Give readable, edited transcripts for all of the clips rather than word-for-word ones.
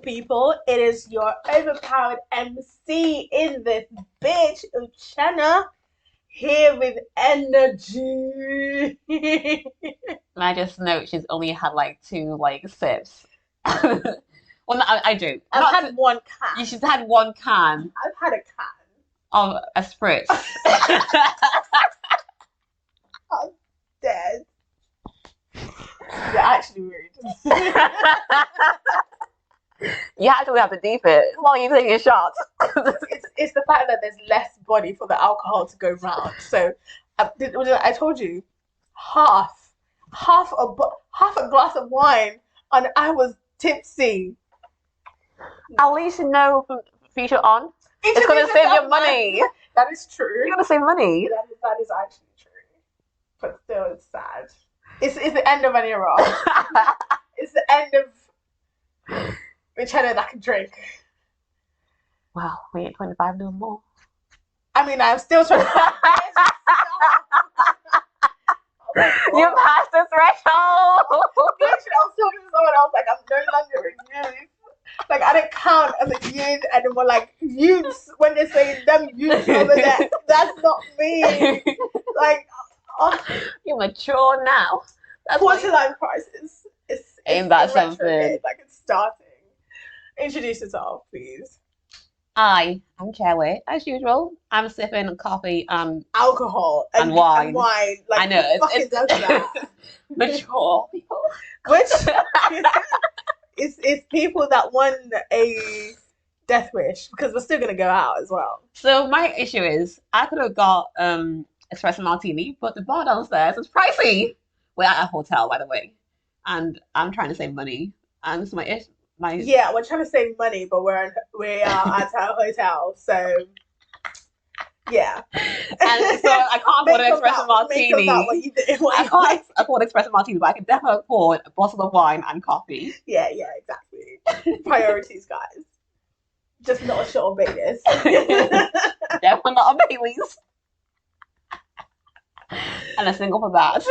people? It is your overpowered MC in this bitch, Uchenna, here with energy. And I just know she's only had like 2 sips. Well, no, I do. I've had one can. She's had 1 can I've had a can. of a spritz. I'm dead. You're actually rude. You actually have to deep it. How long are you taking shots? It's the fact that there's less body for the alcohol to go round. So I told you, half a glass of wine, and I was tipsy. At least you know from future on, it's going to save your money. That is true. You're going to save money. That is actually true. But still, it's sad. It's the end of an era. It's the end of Uchenna that can drink. Well, we ain't 25 no more. I mean, I'm still trying to. You passed the threshold. Literally, I was talking to someone else, like, I'm no longer a youth. Like, I didn't count as a youth, and then we're like, youths, when they're saying them youths over there, that's not me. Like, you're mature now. That's quarter-life crisis. Ain't that something? Like, it's starting. Introduce yourself, please. I'm Cherry, as usual. I'm sipping coffee and alcohol and wine. And wine. Like, I know it's does that. Mature people. Which is people that won a death wish, because we're still gonna go out as well. So my issue is I could have got espresso martini, but the bar downstairs is pricey. We're at a hotel, by the way, and I'm trying to save money. And so yeah, we're trying to save money, but we are at our hotel, so yeah. And so I can't afford an espresso martini. I can't afford espresso martini, but I can definitely afford a bottle of wine and coffee. Yeah, exactly. Priorities, guys. Just not a shot of Baileys. Definitely not a Baileys. And a single for that.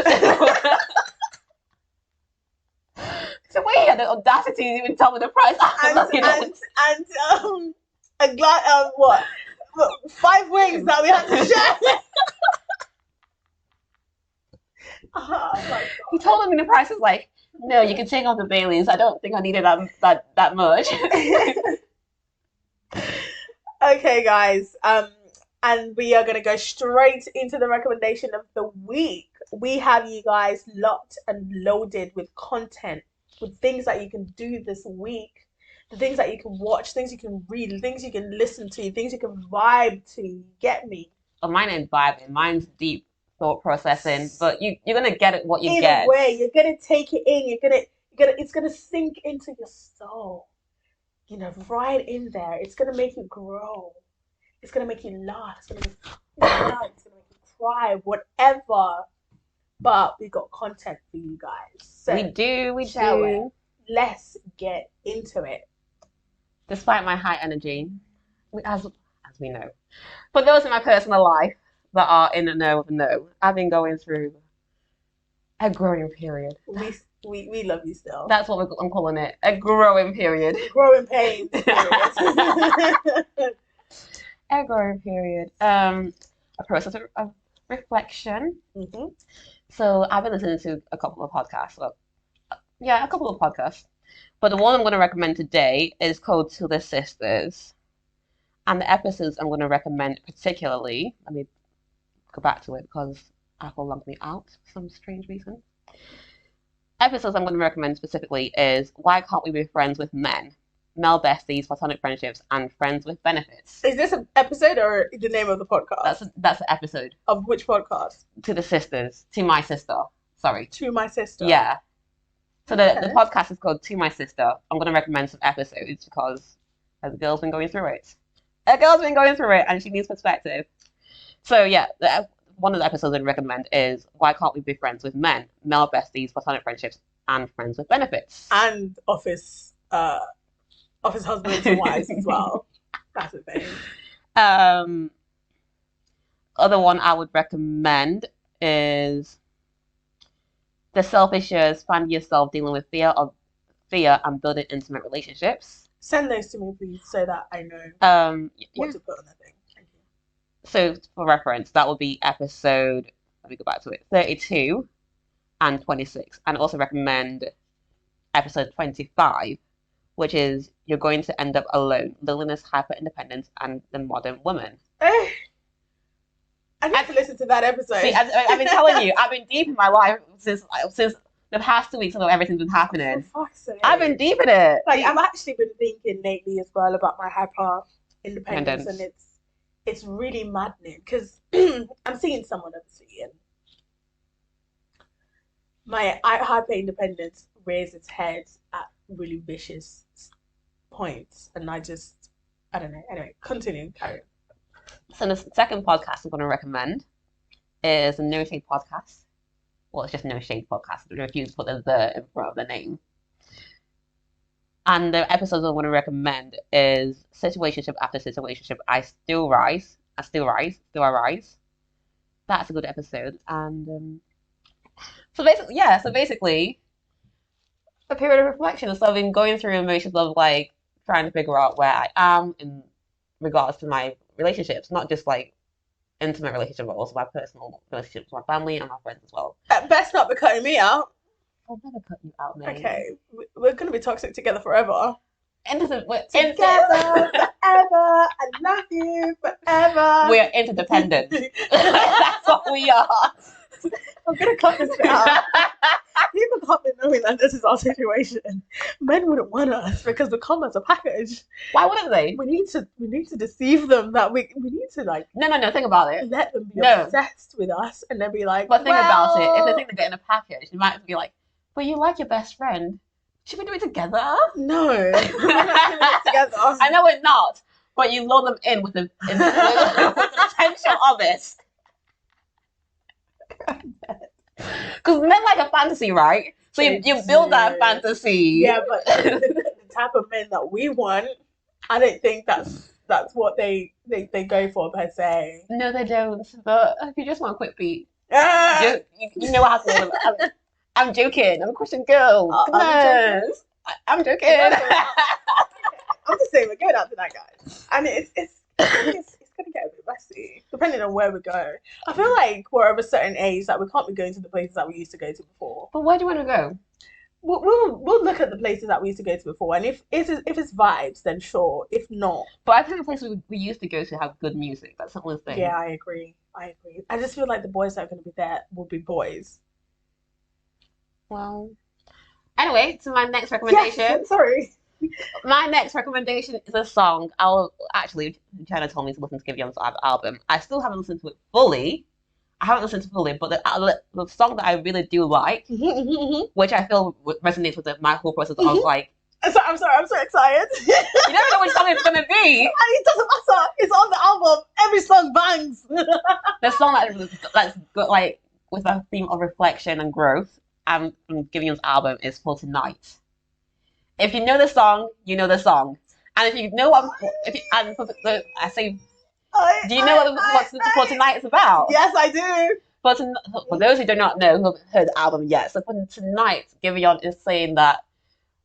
So wait, you had the audacity to even tell me the price after looking at it. And a glass what? 5 wings that we had to share. Oh my God. He told me the price is like, no, you can take off the Baileys. I don't think I needed that much. Okay, guys. And we are gonna go straight into the recommendation of the week. We have you guys locked and loaded with content, with things that you can do this week, the things that you can watch, things you can read, things you can listen to, things you can vibe to. Get me? Well, mine ain't vibing. Mine's deep thought processing. But you're gonna get it what you get. Either way, you're gonna take it in. It's gonna sink into your soul. You know, right in there. It's gonna make you grow. It's gonna make you laugh. It's gonna make you laugh. It's gonna make you cry. Whatever. But we got content for you guys. So we do. Let's get into it. Despite my high energy, as we know. For those in my personal life that are in the know of the know, I've been going through a growing period. We love you still. That's what I'm calling it. A growing period. Growing pains. A growing period. A process of reflection. Mm-hmm. So I've been listening to a couple of podcasts. A couple of podcasts. But the one I'm going to recommend today is called To the Sisters. And the episodes I'm going to recommend particularly, let me go back to it because Apple logged me out for some strange reason. Episodes I'm going to recommend specifically is Why Can't We Be Friends with Men? Male Besties, Platonic Friendships, and Friends with Benefits. Is this an episode or the name of the podcast? That's the episode. Of which podcast? To the Sisters. To My Sister. Sorry. To My Sister. Yeah. So the podcast is called To My Sister. I'm going to recommend some episodes because a girl's been going through it. And she needs perspective. So yeah, one of the episodes I'd recommend is Why Can't We Be Friends with Men? Male Besties, Platonic Friendships, and Friends with Benefits. And office husbands and wives as well. That's the thing. Other one I would recommend is The Selfish Years, Find Yourself Dealing with Fear and Building Intimate Relationships. Send those to me, please, so that I know what Yeah. to put on the thing. Thank you. So for reference, that will be episode. Let me go back to it. 32 and 26, and also recommend episode 25, which is You're Going to End Up Alone: Loneliness, Hyper Independence, and the Modern Woman. I need to listen to that episode. See, I've been telling you, I've been deep in my life since the past 2 weeks of everything's been happening. For fuck's sake. I've been deep in it. Like, I've actually been thinking lately as well about my hyper independence, and it's really maddening because I'm seeing someone obviously, and my hyper independence rears its head at really vicious points, and I don't know. Anyway, continue, carry on. So the second podcast I'm going to recommend is a No Shade podcast. Well, it's just No Shade podcast. I refuse to put the in front of the name. And the episodes I want to recommend is Situationship After Situationship. I Still Rise. Still I Rise. That's a good episode. And so basically, a period of reflection. So I've been going through emotions of like trying to figure out where I am in regards to my relationships, not just like intimate relationships, but also my personal relationships with my family and my friends as well. Best not be cutting me out. I'll never cut you out, mate. Okay, we're gonna be toxic together forever. Together forever. I love you forever. We're interdependent. That's what we are. I'm gonna cut this bit out. People can't be knowing that this is our situation. Men wouldn't want us because we come as a package. Why wouldn't they? We need to deceive them that we need to like No, think about it. let them be obsessed with us and then be like, but think about it. If they think they're getting a package, you might be like, but you like your best friend. Should we do it together? No, we're not doing it together. I know we're not, but you lure them in with the potential of it. Because men like a fantasy, right? So you build that fantasy. Yeah, but the type of men that we want, I don't think that's what they go for per se. No, they don't. But if you just want a quick beat, Ah! you know how to. I'm joking. I'm a Christian girl. Goodness. I'm joking. I'm just saying we're going out tonight, guys, and it's gonna get a bit messy depending on where we go. I feel like we're of a certain age that we can't be going to the places that we used to go to before. But where do you want to go? We'll look at the places that we used to go to before, and if it's vibes, then sure. If not, but I think the places we used to go to have good music. That's not one thing. Yeah, I agree. I just feel like the boys that are going to be there will be boys. Well, anyway, to my next recommendation. Yes, sorry. My next recommendation is a song. Jenna told me to listen to Giveon's album. I still haven't listened to it fully. But the song that I really do like, which I feel resonates with my whole process of like. I'm sorry, I'm so excited. You never know which song it's gonna be. And it doesn't matter. It's on the album. Every song bangs. The song that's got like with a theme of reflection and growth, and from Giveon's album is For Tonight. If you know the song, you know the song. And if you know what, do you know what For Tonight is about? Yes, I do. For those who do not know, who haven't heard the album yet, so For Tonight, Giveon is saying that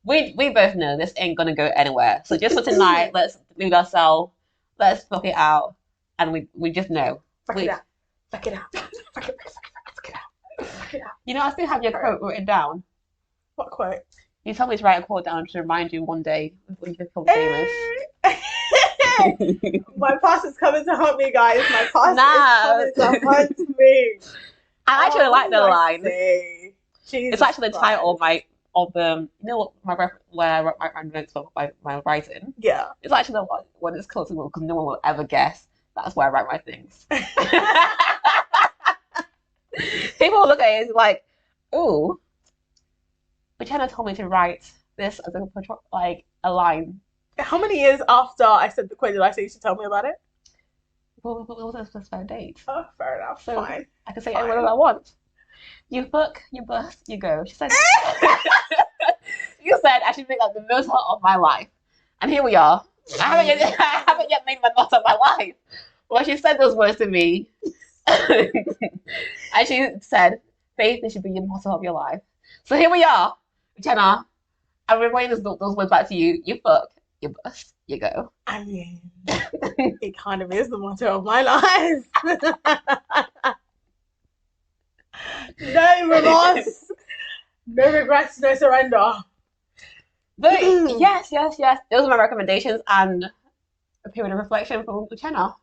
we both know this ain't gonna go anywhere. So just for tonight, let's leave ourselves, let's fuck it out, and we just know. Fuck it out. You know, I still have your quote written down. What quote? You told me to write a quote down to remind you one day when you become famous. My past is coming to haunt me, guys. My past is coming to haunt me. I actually like the line. It's actually the title of you know what where I wrote my notes for my writing. Yeah. It's actually the one it's close to because no one will ever guess. That's where I write my things. People will look at it like, ooh. But Jenna told me to write this as a line. How many years after I said the quote did I say you should tell me about it? Well, it wasn't a specified date. Oh, fair enough. So fine. I can say whatever I want. You book, you bust, you go. She said, you said I should make like the most of my life. And here we are. I haven't yet made my most of my life. Well, she said those words to me. And she said, faith, this should be the motto of your life. So here we are. Jenna, I'm reminding those words back to you. You fuck, you bust, you go. I mean, it kind of is the motto of my life. No remorse, no regrets, no surrender. But yes. Those are my recommendations and a period of reflection from Uchenna.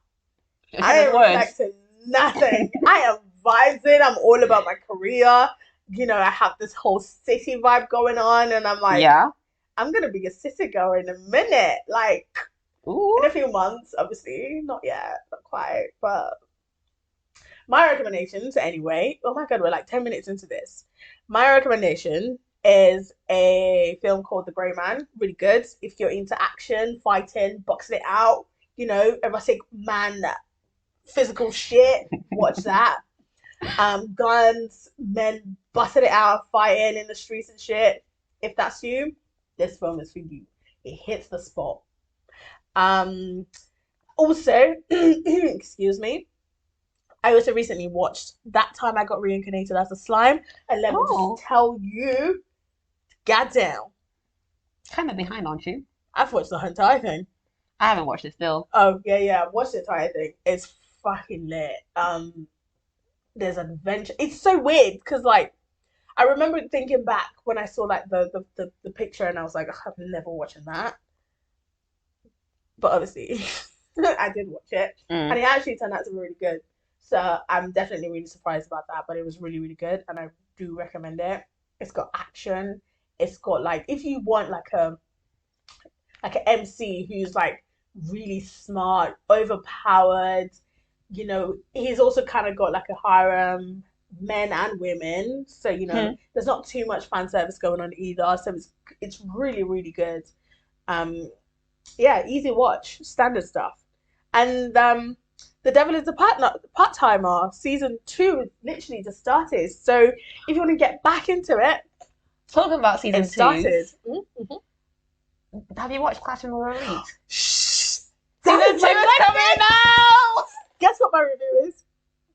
I Uchenna's ain't words. reflecting nothing. I am vibing. I'm all about my career. You know, I have this whole city vibe going on, and I'm like, Yeah. I'm gonna be a city girl in a minute. Like Ooh. in a few months, obviously. Not yet, not quite. But my recommendations, anyway. Oh my god, we're like 10 minutes into this. My recommendation is a film called The Grey Man. Really good. If you're into action, fighting, boxing it out, you know, erotic man physical shit, watch that. Guns, men busting it out, fighting in the streets and shit. If that's you, this film is for you. It hits the spot. Also, excuse me, I also recently watched That Time I Got Reincarnated as a Slime, and let me just tell you, goddamn. Kind of behind, aren't you? I've watched the entire thing. I haven't watched it still. Oh yeah, I've watched the entire thing. It's fucking lit. There's adventure. It's so weird because like I remember thinking back when I saw like the picture and I was like, oh, I'm never watching that. But obviously, I did watch it, and it actually turned out to be really good. So I'm definitely really surprised about that. But it was really really good, and I do recommend it. It's got action. It's got like if you want like an MC who's like really smart, overpowered. You know, he's also kind of got like a harem, men and women. So you know, there's not too much fan service going on either. So it's really really good. Yeah, easy watch, standard stuff. And The Devil is a Part-Timer season 2 literally just started. So if you want to get back into it, talking about season 2, started. Have you watched Classroom of Elite? Season 2 is coming out. Guess what my review is?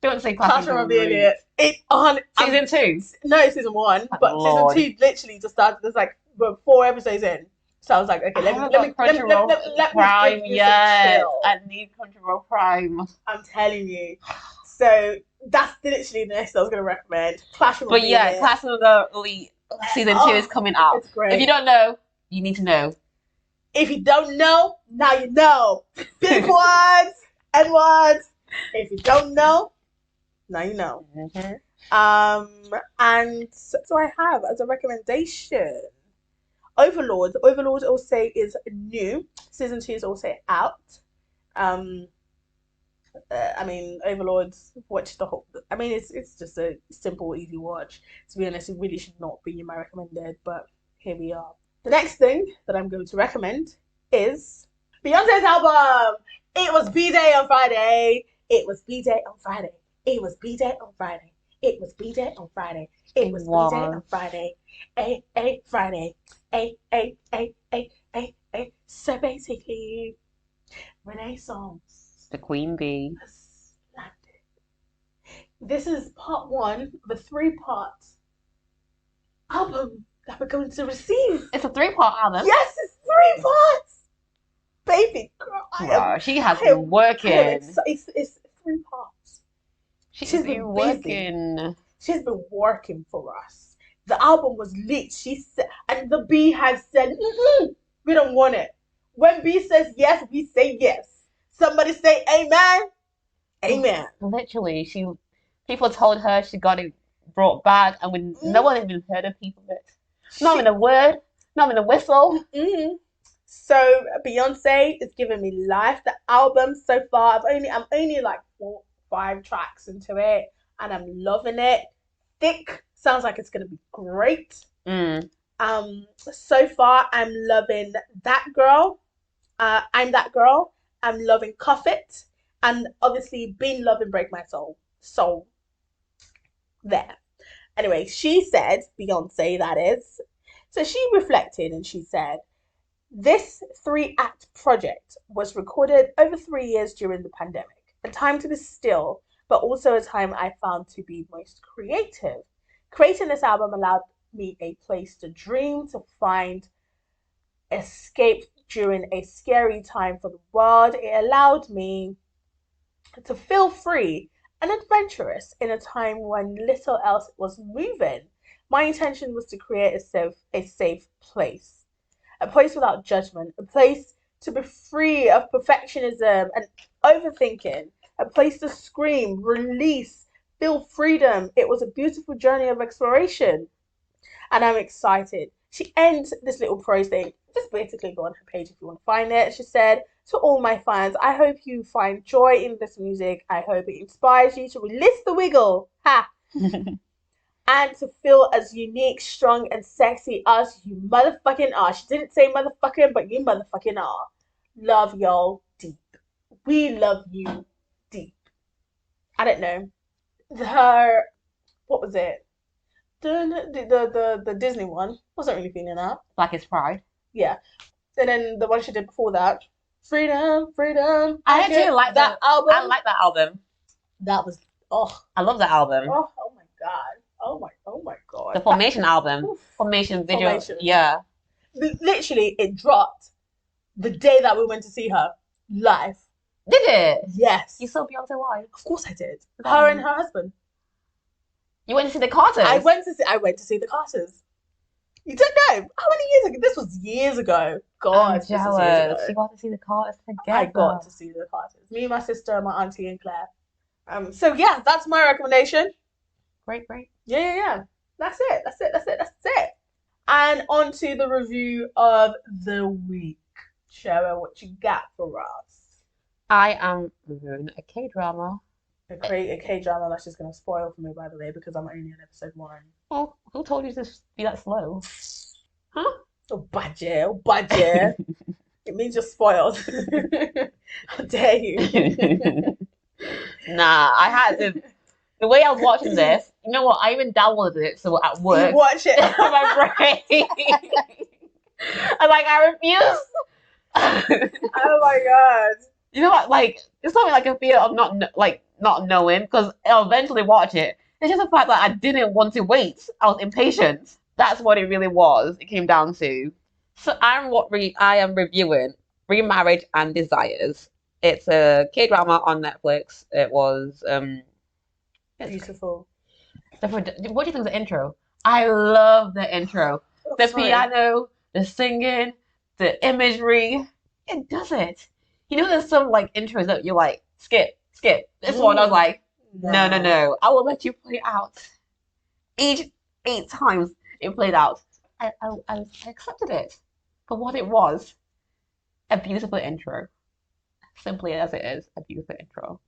Don't say Classroom of the Idiot. It on season 2. No, season 1, but Lord. Season 2 literally just started. There's like 4 episodes in. So I was like, okay, let me Prime yet. I need Crunchyroll Prime. I'm telling you. So that's literally the next I was going to recommend. Classroom of the Idiot. Classroom of the Elite season 2 is coming out. It's great. If you don't know, you need to know. If you don't know, now you know. Big words, N words. If you don't know, now you know. And so I have as a recommendation Overlord. Overlord also is new. Season 2 is also out. I mean, Overlord, watch the whole. I mean, it's just a simple, easy watch. To be honest, it really should not be my recommended, but here we are. The next thing that I'm going to recommend is Beyonce's album. It was B-Day on Friday. It was B-Day on Friday. It was B-Day on Friday. It was B-Day on Friday. It was B-Day on Friday. Friday. So basically, Renaissance. The Queen Bee. This is part 1 of a 3-part album that we're going to receive. It's a 3-part album? Yes, it's 3 parts! Baby girl. Wow, she has been working. It's 3 parts. She's been working. Busy. She's been working for us. The album was lit. She said, and the B has said, we don't want it. When B says yes, we say yes. Somebody say amen. Amen. Literally, people told her she got it brought back, and no one even heard a peep of it. Not even a word, not even a whistle. So Beyonce is giving me life. The album so far, I'm only like 4, 5 tracks into it, and I'm loving it. Thick, sounds like it's gonna be great. So far I'm loving That Girl. I'm That Girl. I'm loving Cuff It, and obviously been loving Break My Soul. So there. Anyway, she said, Beyonce that is. So she reflected and she said, this 3-act project was recorded over 3 years during the pandemic. A time to be still, but also a time I found to be most creative. Creating this album allowed me a place to dream, to find escape during a scary time for the world. It allowed me to feel free and adventurous in a time when little else was moving. My intention was to create a safe place, a place without judgment, a place to be free of perfectionism and overthinking, a place to scream, release, feel freedom. It was a beautiful journey of exploration, and I'm excited. She ends this little prose thing. Just basically go on her page if you want to find it. She said, to all my fans, I hope you find joy in this music. I hope it inspires you to release the wiggle. Ha! And to feel as unique, strong, and sexy as you motherfucking are. She didn't say motherfucking, but you motherfucking are. Love y'all deep. We love you deep. I don't know. What was it? The Disney one. Wasn't really feeling that. Black is Pride. Yeah. And then the one she did before that. Freedom, freedom. I actually like that album. I like that album. That was, I love that album. Oh my God. Oh my God. The Formation album. Oof. Formation video. Formation. Yeah. Literally, it dropped the day that we went to see her live. Did it? Yes. You saw Beyonce live? Of course I did. Her and her husband. You went to see the Carters? I went to see the Carters. You don't know how many years ago? This was years ago. God, I'm this was years jealous. ago. You got to see the Carters together. I got to see the Carters. Me, my sister, my auntie, and Claire. So yeah, that's my recommendation. Great. Yeah. That's it. And on to the review of the week. Cheryl, what you got for us? I am reviewing a K-drama. A K-drama that's just going to spoil for me, by the way, because I'm only on episode 1. Oh, who told you to be that slow? Huh? Oh, budget. It means you're spoiled. How dare you? Nah, I had to. The way I was watching this, you know what? I even downloaded it so at work. You watch it. My brain. I refuse. Oh my God. You know what? Like, it's something like a fear of not knowing, because I'll eventually watch it. It's just the fact that I didn't want to wait. I was impatient. That's what it really was. It came down to. So I am reviewing Remarriage and Desires. It's a K-drama on Netflix. It was Beautiful. what do you think of the intro? I love the intro. The piano, the singing, the imagery. It does it. You know, there's some like intros that you're like, skip. This one, I was like, no. I will let you play it out. Each 8 times it played out. I accepted it for what it was. A beautiful intro. Simply as it is, a beautiful intro.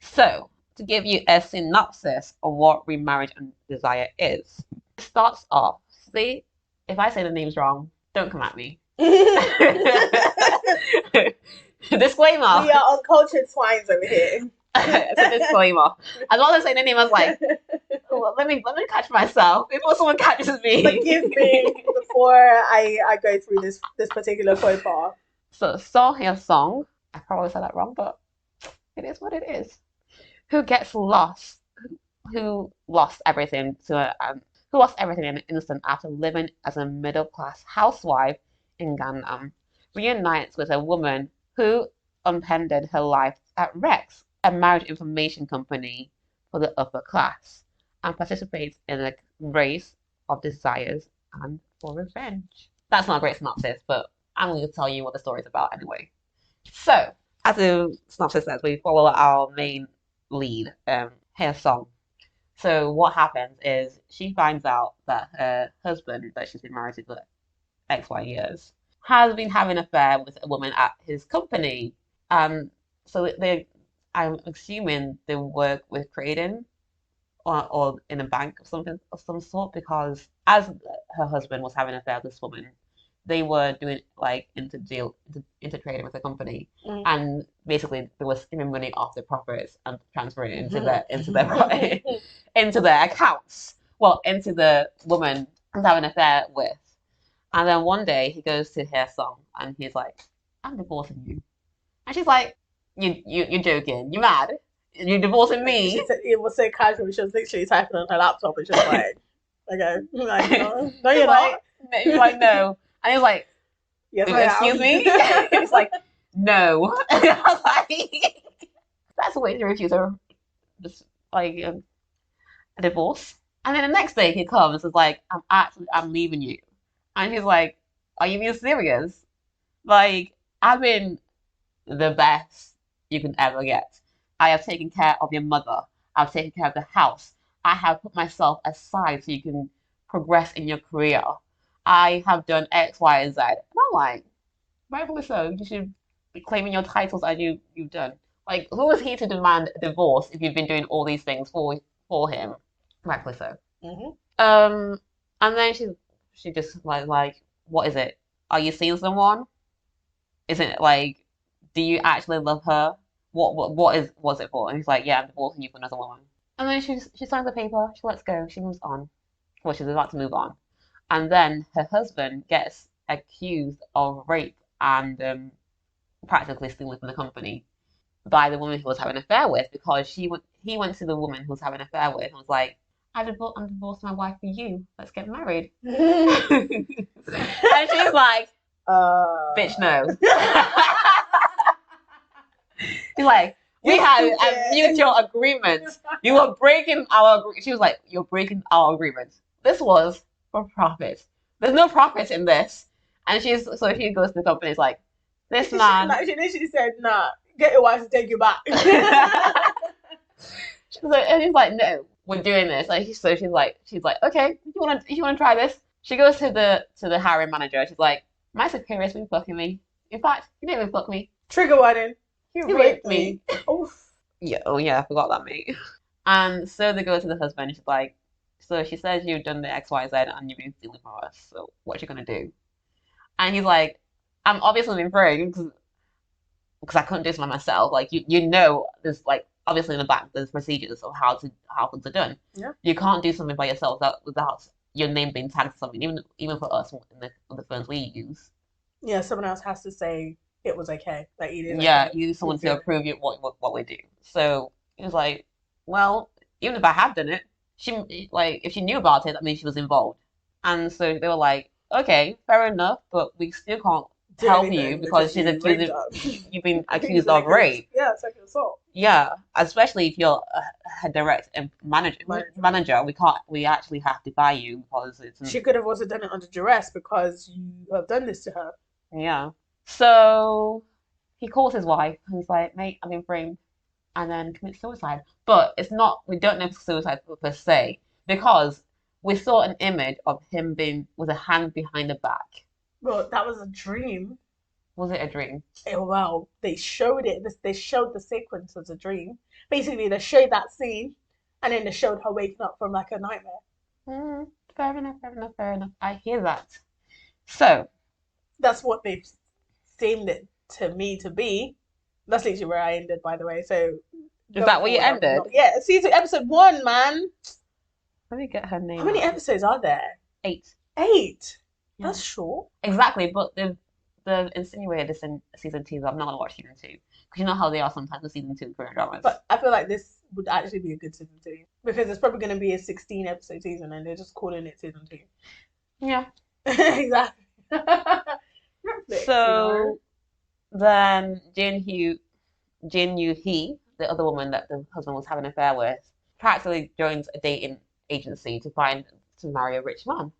So, to give you a synopsis of what Remarriage and Desire is. It starts off, see, if I say the names wrong, don't come at me. Disclaimer. We are uncultured swines over here. It's a disclaimer. As long as I say the name, I was like, oh, let me catch myself before someone catches me. Forgive me before I go through this particular faux pas. So Seo Hye-sung, I probably said that wrong, but it is what it is. Who gets lost? Who lost everything who lost everything in an instant after living as a middle-class housewife in Gangnam, reunites with a woman who upended her life at Rex, a marriage information company for the upper class, and participates in a race of desires and for revenge. That's not a great synopsis, but I'm going to tell you what the story's about anyway. So, as the synopsis says, we follow our main lead, Hye-sung. So what happens is she finds out that her husband, that she's been married to for XY years, has been having an affair with a woman at his company. So I'm assuming they work with trading or in a bank or something of some sort, because as her husband was having an affair with this woman, they were doing like inter trading with the company, and basically they were skimming money off the profits and transferring it into their accounts. Well, into the woman he's having an affair with. And then one day he goes to Hye-sung and he's like, "I'm divorcing you," and she's like, "You're joking? You mad? You're divorcing me?" It was so casual. She was literally typing on her laptop and she was like, "Okay, like, no, you're not." He's like, no. And he's like, Yes, I Excuse am. me? It's like, no. I was like, that's a way to refuse a, just, like, a divorce. And then the next day he comes, is like, I'm leaving you. And he's like, are you being serious? Like, I've been the best you can ever get. I have taken care of your mother. I've taken care of the house. I have put myself aside so you can progress in your career. I have done X, Y, and Z. And I'm like, rightfully so. You should be claiming your titles as you've done. Like, who is he to demand a divorce if you've been doing all these things for him? Rightfully so. Hmm. And then she just like, what is it? Are you seeing someone? Is it like, do you actually love her? What's it for? And he's like, yeah, I'm divorcing you for another woman. And then she signs the paper. She lets go. She moves on. Well, she's about to move on. And then her husband gets accused of rape and practically stealing from the company by the woman he was having an affair with because he went to the woman who was having an affair with and was like, I'm divorcing my wife for you. Let's get married. And she's like, bitch, no. She's like, we had a mutual agreement. You were breaking our agreement. She was like, you're breaking our agreement. This was for profit. There's no profit in this. And she goes to the company. It's like, this man. She said, nah, get your wife to take you back. And he's like, no, we're doing this. Like, so she's like, okay, you wanna try this? She goes to the hiring manager. She's like, my superior's been fucking me. In fact, you didn't even fuck me. Trigger warning. You raped me. Oof. Yeah, oh yeah, I forgot that, mate. And so they go to the husband. She's like, so she says you've done the X, Y, Z, and you've been stealing from us. So what you gonna do? And he's like, I'm obviously been praying because I couldn't do this by myself. Like you know, there's like obviously in the back there's procedures of how things are done. Yeah. You can't do something by yourself without your name being tagged to something. Even for us in the firms we use. Yeah, someone else has to say it was okay. Like you did. Yeah, you need someone to approve what we do. So he was like, well, even if I have done it, if she knew about it, that means she was involved. And so they were like, okay, fair enough, but we still can't help you because you've been accused of rape. Yeah, sexual assault. Yeah, especially if you're a direct manager, we actually have to fire you because it's. She could have also done it under duress because you have done this to her. Yeah. So he calls his wife and he's like, mate, I've been framed, and then commits suicide. But it's not, we don't know if it's suicide per se, because we saw an image of him being with a hand behind the back. Well, that was a dream. Was it a dream? Well, they showed it. They showed the sequence as a dream. Basically, they showed that scene, and then they showed her waking up from like a nightmare. Fair enough. I hear that. So. That's what they've deemed it to me to be. That's literally where I ended, by the way. So. Is that where you ended? Yeah, episode 1, man. Let me get her name. How many episodes are there? 8. 8? Yeah. That's short. Exactly, but they've insinuated this in season 2 that I'm not going to watch season 2. Because you know how they are sometimes with season 2 Korean dramas. But I feel like this would actually be a good season 2. Because it's probably going to be a 16-episode season and they're just calling it season 2. Yeah. Exactly. Netflix, so then Jin Yoo-hee, the other woman that the husband was having an affair with, practically joins a dating agency to marry a rich man.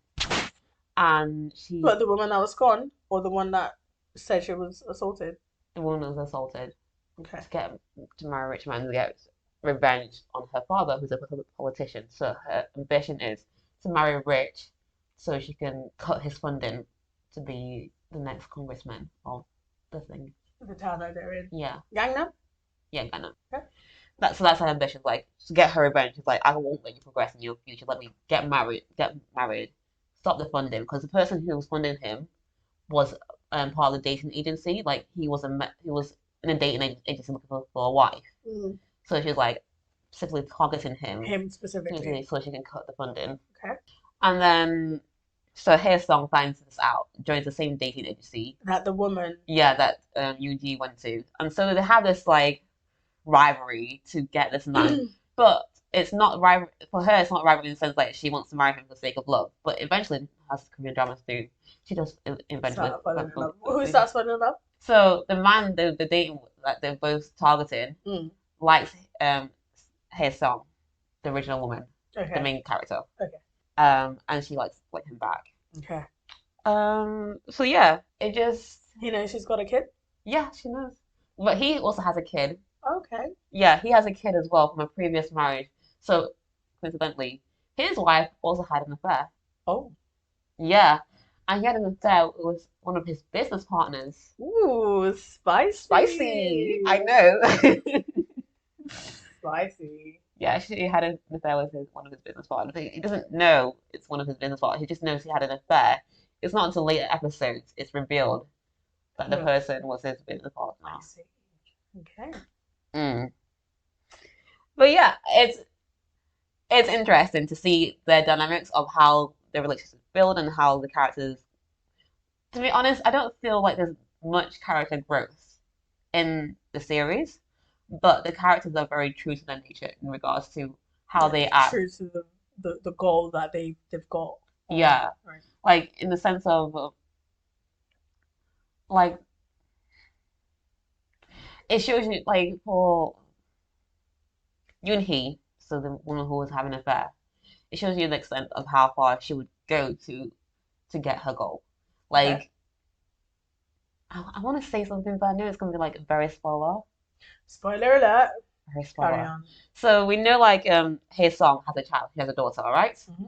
And she. But the woman that was gone, or the one that said she was assaulted? The woman was assaulted. Okay. To marry a rich man to get revenge on her father, who's a politician. So her ambition is to marry rich, so she can cut his funding to be the next congressman of the thing. The town that they're in. Yeah. Gangnam? Yeah, Gangnam. Okay. That's her ambition, like, to get her revenge. It's like, I won't let you progress in your future. Let me get married, stop the funding. Because the person who was funding him was part of the dating agency. Like, he was in a dating agency looking for a wife. Mm. So she was like, simply targeting him. Him specifically. So she can cut the funding. Okay. And then. So Haesung finds this out, joins the same dating agency. That the woman. Yeah, that Yoo-ji went to. And so they have this, like, rivalry to get this man. But it's not rivalry, for her, it's not rivalry in the sense, like, she wants to marry him for the sake of love. But eventually, has Korean dramas do. She does invent Start falling in love. Who things. starts falling in love? So the man, the dating that they're both targeting, likes Hae Sung, the original woman, the Okay. main character. Okay. And she likes him back. Okay. So yeah, it just You know she's got a kid? yeah, she knows. But he also has a kid. Okay. Yeah, he has a kid as well from a previous marriage. So coincidentally, his wife also had an affair. Oh. Yeah, and he had an affair with one of his business partners. Ooh, spicy. Spicy, I know. Spicy. Yeah, she had an affair with one of his business partners. He doesn't know it's one of his business partners. He just knows he had an affair. It's not until later episodes it's revealed that the person was his business partner. I see. Okay. But yeah, it's interesting to see the dynamics of how the relationships build and how the characters. To be honest, I don't feel like there's much character growth in the series, but the characters are very true to their nature in regards to how they act. True to the goal that they've got. Yeah, Right. like in the sense of like it shows you like for Yoon-hee, so the woman who was having an affair, it shows you the extent of how far she would go to get her goal. Like, Okay. I want to say something, but I know it's going to be like very spoiler. Spoiler alert. Very Carry spoiler. on. So we know like Hae Sung has a child. He has a daughter, all right? Mm-hmm.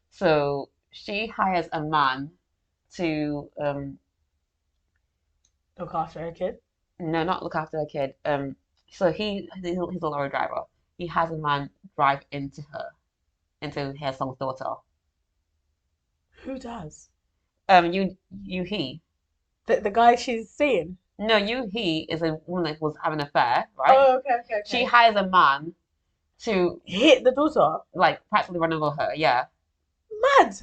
So she hires a man to Look after her kid. no, not look after her kid. So he's a lorry driver. He has a man drive into Hae Sung's daughter. Who does? He. The guy she's seeing. No, he is a woman that was having an affair, right? Oh, okay. She hires a man to hit the daughter. like practically run over her. Yeah. Mad.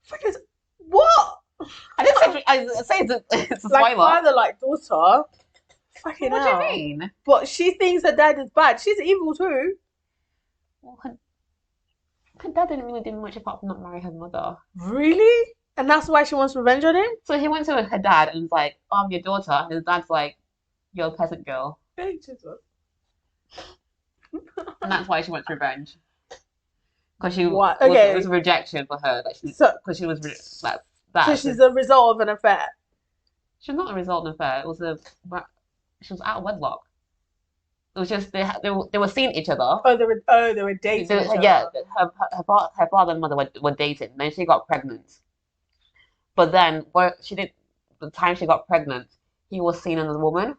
Freaking what? I didn't say. I say it's a Like spoiler. father, like daughter. Fucking What hell. do you mean? But she thinks her dad is bad. She's evil too. Well, her dad didn't really do much apart from not marry her mother. Really? And that's why she wants revenge on him? So he went to her dad and was like, "Oh, I'm your daughter," and his dad's like, "You're a peasant girl," Hey, Jesus. and that's why she wants revenge. Because What? Okay. it was a rejection for her. Like So- because she was that. So she's a result of an affair. She's not a result of an affair. It was she was out of wedlock. It was just they were seeing each other. Oh, they were dating each other. Yeah, her father and mother were dating. And then she got pregnant. But then the time she got pregnant, he was seeing another woman,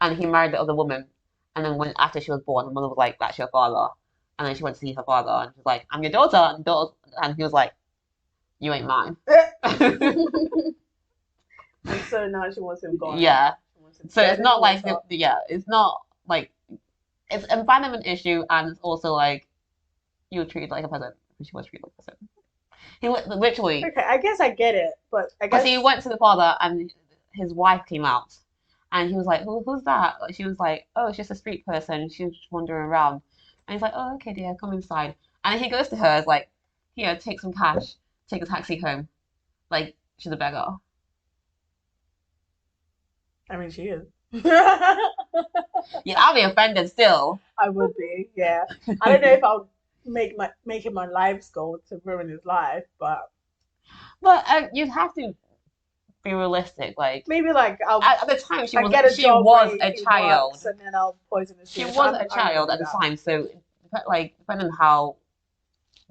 and he married the other woman. And then after she was born, her mother was like, "That's your father." And then she went to see her father, and she's like, "I'm your daughter," and he was like, "You ain't mine." And so now she wants him gone. Yeah. So dead it's not like and all it's not like it's an environment issue, and it's also like you were treated like a peasant because she was treated like a peasant. He literally that. Okay, I guess I get it, but I guess because he went to the father and his wife came out, and he was like, "Who's that?" Like, she was like, "Oh, it's just a street person. She was just wandering around." And he's like, "Oh, okay, dear, come inside." And he goes to her, is like, "Here, take some cash, take a taxi home." Like she's a beggar. I mean, she is. Yeah, I'll be offended still. I would be, yeah. I don't know if I'll make it my life's goal to ruin his life, but But you have to be realistic. Like maybe like I'll at the time, she I get a was job where a he child. works and then I'll poison his She food. was I'm a gonna child do at the that. time, so like depending on how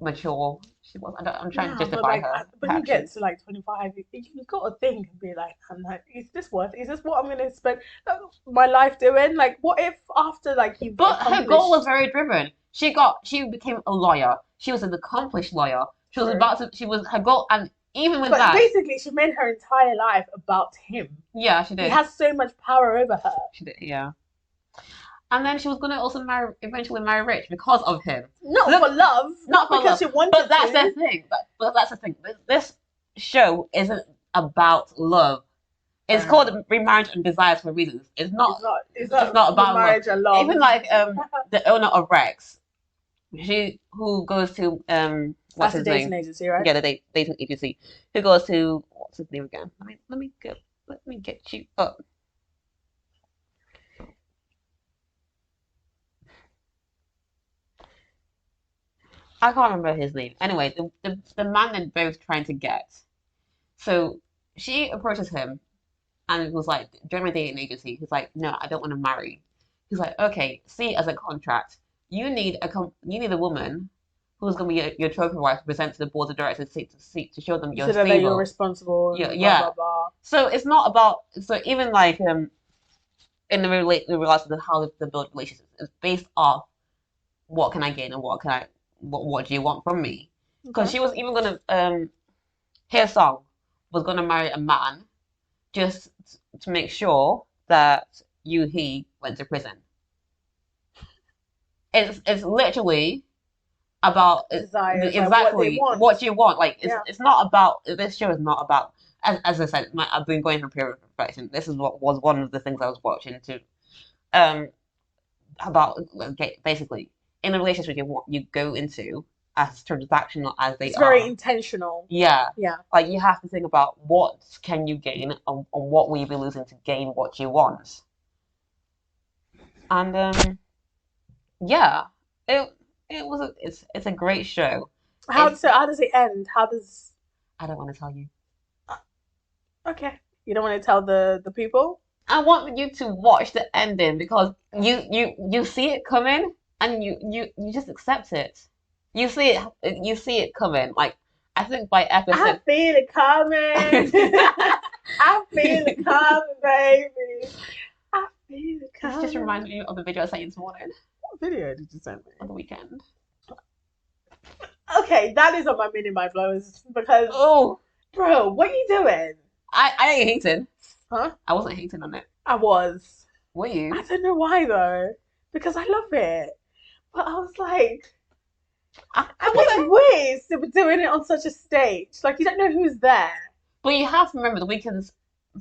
mature she was, I'm trying to Yeah, but justify like, her. when you get actions. to like 25, you've got to think and be like, is this what I'm gonna spend my life doing? Like, what if after like you've But her goal was accomplished- very driven. She became a lawyer. She was an accomplished lawyer. She was True. she was her goal, and even with But that, basically, she made her entire life about him. yeah, she He did. has so much power over her. She did, yeah. And then she was gonna also eventually marry Rich because of him. Not Look, for love, not for because love, she wanted But that's to. the thing. But that's the thing. This show isn't about love. It's Right. called Remarriage and Desires for Reasons. It's not. It's not not about marriage and love. Even like the owner of Rex, who goes to what's That's a his dating name? agency, right? Yeah, the dating agency. Who goes to what's his name again? Let me get you up. I can't remember his name. Anyway, the man they're both trying to get. So she approaches him and was like, join my dating agency. He's like, no, I don't want to marry. He's like, okay, see, as a contract, you need a woman who's going to be your trophy wife to present to the board of directors to show them you're So that you're stable. responsible. Yeah, Blah, yeah. blah, blah. So it's not about, so even like in the regards to how the build relationships, it's based off what can I gain and what do you want from me? Because Okay. she was even gonna her song was gonna marry a man just to make sure that he went to prison. It's literally about Desires, like what they exactly want. what you want. Like Yeah. it's not about this show is not about as I said, I've been going through period reflection. This is what was one of the things I was watching too. About basically in a relationship you go into as transactional as they It's very are. intentional. Yeah. Yeah. Like you have to think about what can you gain and what will you be losing to gain what you want. And yeah, it's a great show. How does it end? I don't want to tell you. Okay. You don't want to tell the people? I want you to watch the ending because you see it coming and you just accept it. You see it coming. Like I think by I episode feel it coming. I feel it coming, baby. I feel it this coming. just reminds me of the video I sent you this morning What video did you send me? on the weekend. Okay, that is on my mini mind blows because, Oh, bro, what are you doing? I ain't hating. Huh? I wasn't hating on it. I was. Were you? I don't know why though, because I love it. But I was like, I it's weird to be doing it on such a stage. Like you don't know who's there. But you have to remember the weekend's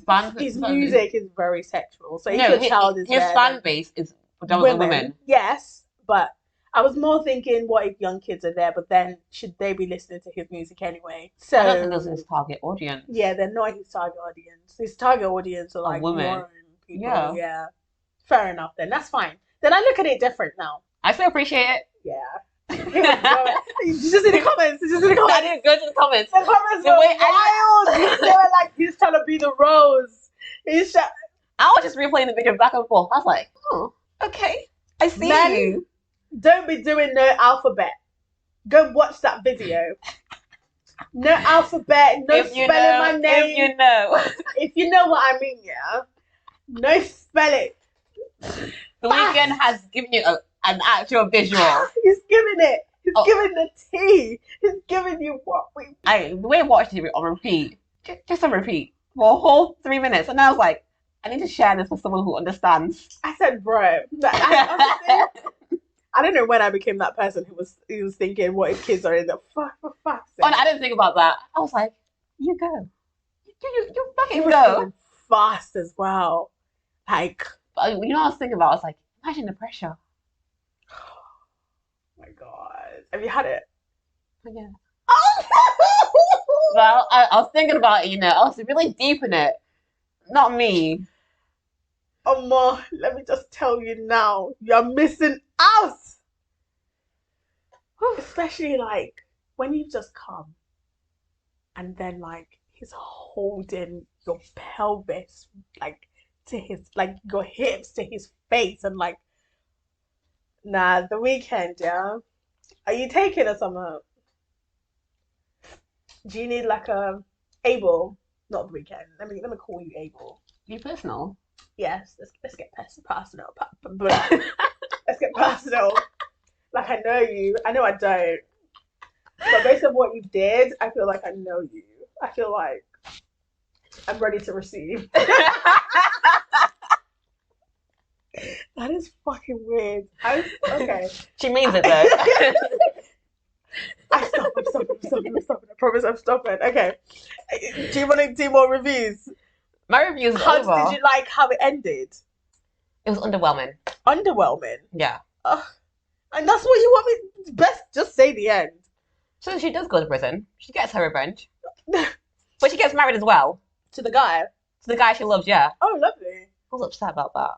fan. His music is very sexual, so No, his child is his there, fan then base is predominantly women. Yes, but I was more thinking, what if young kids are there? But then should they be listening to his music anyway? So I don't think this is his target audience. yeah, they're not his target audience. His target audience are like women. grown people. Yeah. Yeah. Fair enough then. That's fine. Then I look at it different now. I still appreciate it. Yeah. Just in the comments. Just in the I comments. didn't go to the comments. The comments The were way wild. They were like, he's trying to be the rose. I was just replaying the video back and forth. I was like, oh, okay. I see Men, you. Don't be doing no alphabet. Go watch that video. No alphabet, no If you spelling know, my name. if you know. If you know what I mean, yeah. No spelling. The weekend has given you an actual visual. He's giving it. He's Oh. giving the tea. He's giving you what we. The way I watched it on repeat, just on repeat, for a whole 3 minutes. And I was like, I need to share this with someone who understands. I said, bro. I don't know when I became that person who was thinking, what if kids are in the fuck for fuck's sake? Oh, and I didn't think about that. I was like, you go. You fucking It was go. going fast as well. Like, But you know what I was thinking about? I was like, imagine the pressure. oh my god. Have you had it? Yeah. Oh! Well, I was thinking about it, you know, I was really deep in it. Not me. Ma, let me just tell you now, you're missing out. Especially like when you've just come and then like he's holding your pelvis like to his like your hips to his face and like nah, the weekend, yeah. Are you taking us somewhere? Do you need like a Abel? Not the weekend. Let me call you Abel. You personal? Yes, let's get personal. Let's get personal. Like I know you. I know I don't. But based on what you did, I feel like I know you. I feel like I'm ready to receive. That is fucking weird. Okay. She means it though. I'm stopping. I promise I'm stopping. Okay. Do you want to do more reviews? My review's How over. did you like how it ended? It was underwhelming. Underwhelming. Yeah. And that's what you want me. Best just say the end. So she does go to prison. She gets her revenge. But she gets married as well. To the guy. To the guy she loves, yeah. Oh, lovely. I was upset about that.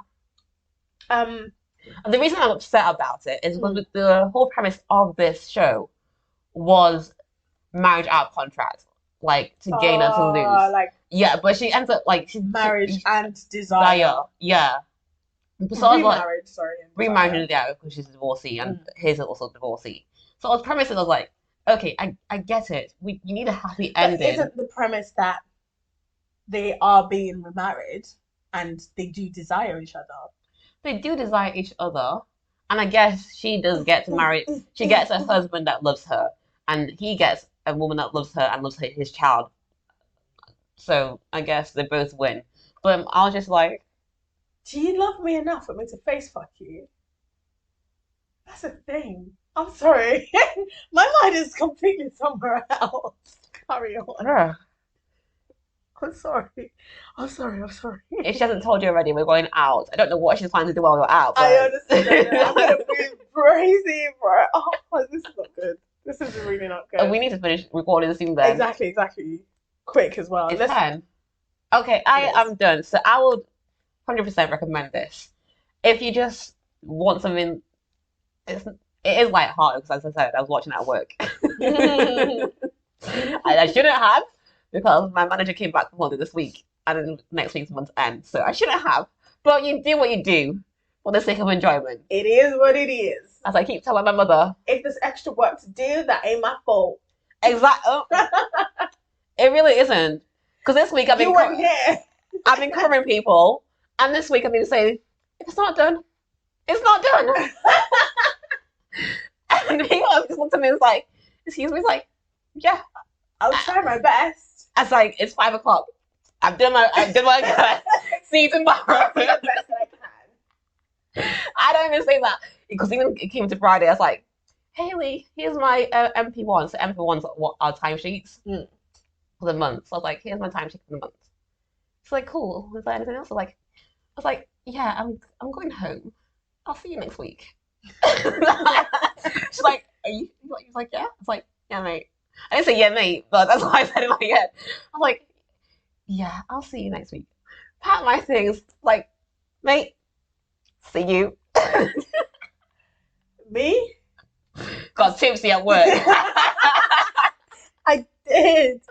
Um, And the reason I'm upset about it is because the whole premise of this show was marriage out of contract. Like, to gain or to lose. like Yeah, but she ends up, like, marriage and desire. Yeah. So I was like, Remarriage, sorry. and remarriage desire. and yeah, because she's a divorcee and his is also divorcee. So I was premising, I was like, okay, I get it. You need a happy But ending. isn't the premise that they are being remarried and they do desire each other? They do desire each other, and I guess she does get to marry. She gets a husband that loves her, and he gets a woman that loves her and loves his child. So I guess they both win. But I was just like, Do you love me enough for me to face fuck you? That's a thing. I'm sorry. My mind is completely somewhere else. Carry on. "Ugh." I'm sorry. I'm sorry. I'm sorry. If she hasn't told you already, we're going out. I don't know what she's planning to do while we're out. I But understand. I'm gonna be crazy, bro. Oh, this is not good. This is really not good. we need to finish recording the scene then. Exactly. Quick as well. It's Let's 10. Okay, I Yes. am done. So I would 100% recommend this. If you just want something, it is light-hearted because, as I said, I was watching it at work. I shouldn't have because my manager came back from holiday this week and then next week's month's end. So I shouldn't have. But you do what you do for the sake of enjoyment. It is what it is. As I keep telling my mother. If there's extra work to do, that ain't my fault. Exactly. It really isn't. Because this week I've been You weren't here. I've been covering people, and this week I'm going to say, if it's not done, it's not done. And he just looked at me and was like, excuse me, he's like, yeah. I'll try my best. I was like, it's 5 o'clock. I've done my best. See you tomorrow. Do the best that I can. I don't even say that because even it came to Friday, I was like, Haley, here's my MP1. So MP1's what our timesheets for the month. So I was like, here's my timesheet for the month. She's like, cool. Was there anything else? I was like, yeah, I'm going home. I'll see you next week. She's like, are you? He's like, yeah. I was like, yeah, mate. I didn't say yeah, mate, but that's what I said in my head. I'm like, yeah, I'll see you next week. Pack my things. Like, mate, see you. Me? Got tipsy at work. I did.